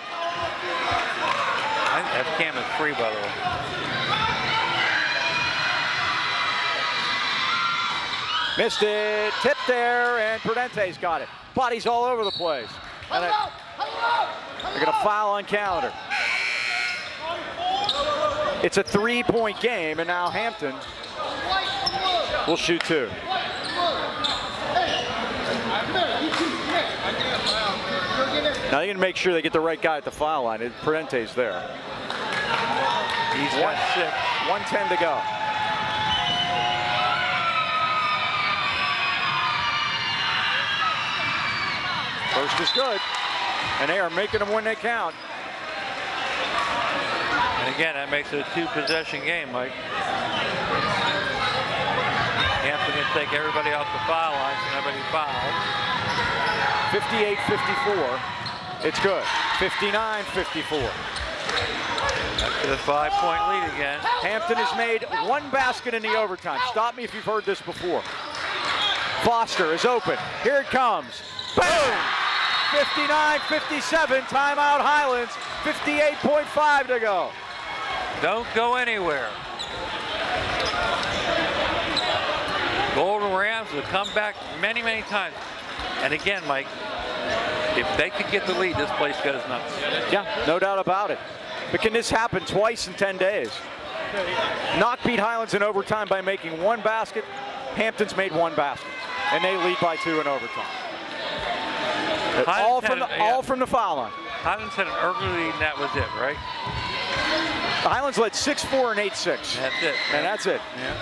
I think that Cam is free, by the way. Missed it, tipped there, and Prudente's got it. Bodies all over the place. And they're going to foul on Calendar. It's a 3-point game, and now Hampton will shoot 2. Now they're going to make sure they get the right guy at the foul line. Prudente's there. He's got 6. 1:10 to go. First is good. And they are making them when they count. And again, that makes it a 2-possession game, Mike. Hampton can take everybody off the foul line so nobody fouls. 58-54. It's good. 59-54. Up to the 5-point lead again. Hampton has made 1 basket in the overtime. Stop me if you've heard this before. Foster is open. Here it comes. Boom! 59-57. Timeout Highlands. 58.5 to go. Don't go anywhere. Golden Rams have come back many, many times. And again, Mike, if they could get the lead, this place goes nuts. Yeah, no doubt about it. But can this happen twice in 10 days? Knock beat Highlands in overtime by making 1 basket. Hampton's made 1 basket. And they lead by 2 in overtime. All from the foul line. Highlands had an early lead, and that was it, right? The Highlands led 6-4 and 8-6. That's it. And that's it. Yeah.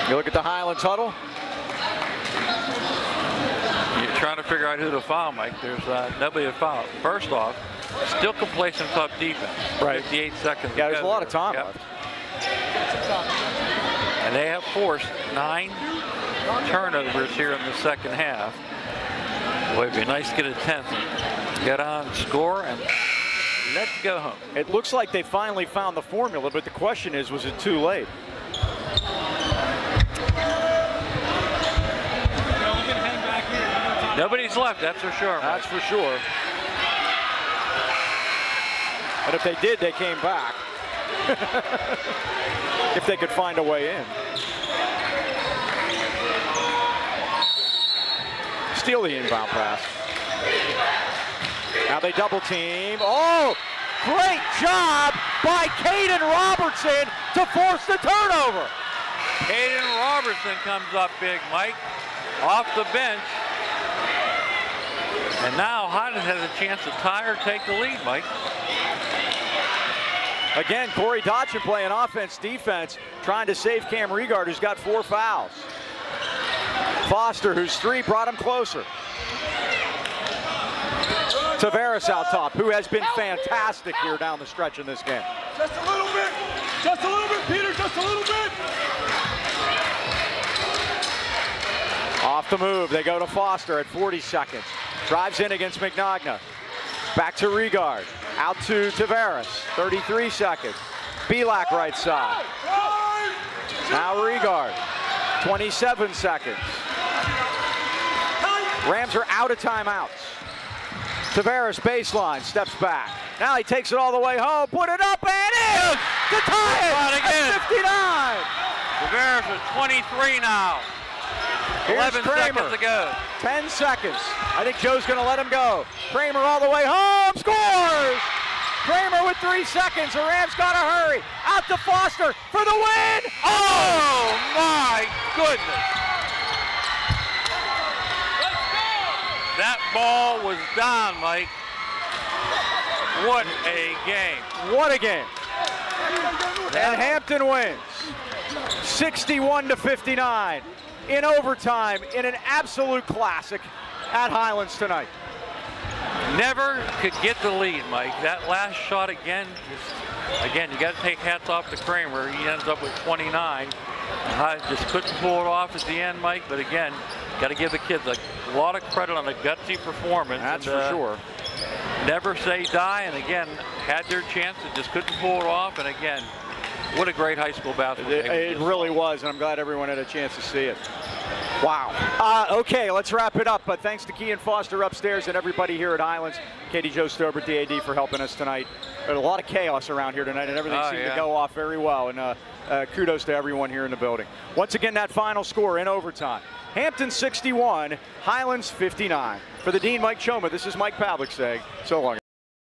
You look at the Highlands huddle. You're trying to figure out who to foul, Mike. There's nobody to foul. First off, still complacent tough defense. Right. 58 seconds. Yeah, there's a lot of time left. And they have forced 9 turnovers here in the second half. Boy, it'd be nice to get a 10th. Get on, score, and let's go home. It looks like they finally found the formula, but the question is, was it too late? Nobody's left, that's for sure. That's for sure. And if they did, they came back. If they could find a way in. Steal the inbound pass. Now they double team. Oh, great job by Caden Robertson to force the turnover. Caden Robertson comes up big, Mike, off the bench. And now Highlands has a chance to tie or take the lead, Mike. Again, Corey Dodson playing offense, defense, trying to save Cam Regard, who's got 4 fouls. Foster, whose three brought him closer. Tavares out top, who has been fantastic here down the stretch in this game. Just a little bit. Just a little bit, Peter. Just a little bit. Off the move, they go to Foster at 40 seconds. Drives in against McNagna. Back to Regard. Out to Tavares, 33 seconds. Pavlik right side. Now Regard, 27 seconds. Rams are out of timeouts. Tavares baseline, steps back. Now he takes it all the way home, put it up and in to tie it at 59. Tavares with 23 now. Here's 11 seconds to go. 10 seconds. I think Joe's going to let him go. Kramer all the way home, scores! Kramer with 3 seconds. The Rams got to hurry. Out to Foster for the win. Oh my goodness! That ball was down, Mike. What a game. What a game. And Hampton wins 61-59 in overtime in an absolute classic at Highlands tonight. Never could get the lead, Mike. That last shot again, again, you got to take hats off to Kramer. He ends up with 29. Just couldn't pull it off at the end, Mike. But again, got to give the kids a lot of credit on a gutsy performance. That's for sure. Never say die, and again, had their chance and just couldn't pull it off. And again, what a great high school basketball game. It really was, and I'm glad everyone had a chance to see it. Wow. Okay, let's wrap it up. But thanks to Kean Foster upstairs and everybody here at Highlands. Katie Jo Stobert, DAD, for helping us tonight. There's a lot of chaos around here tonight, and everything seemed to go off very well. And kudos to everyone here in the building. Once again, that final score in overtime. Hampton 61, Highlands 59. For the Dean, Mike Choma, this is Mike Pavlik saying so long.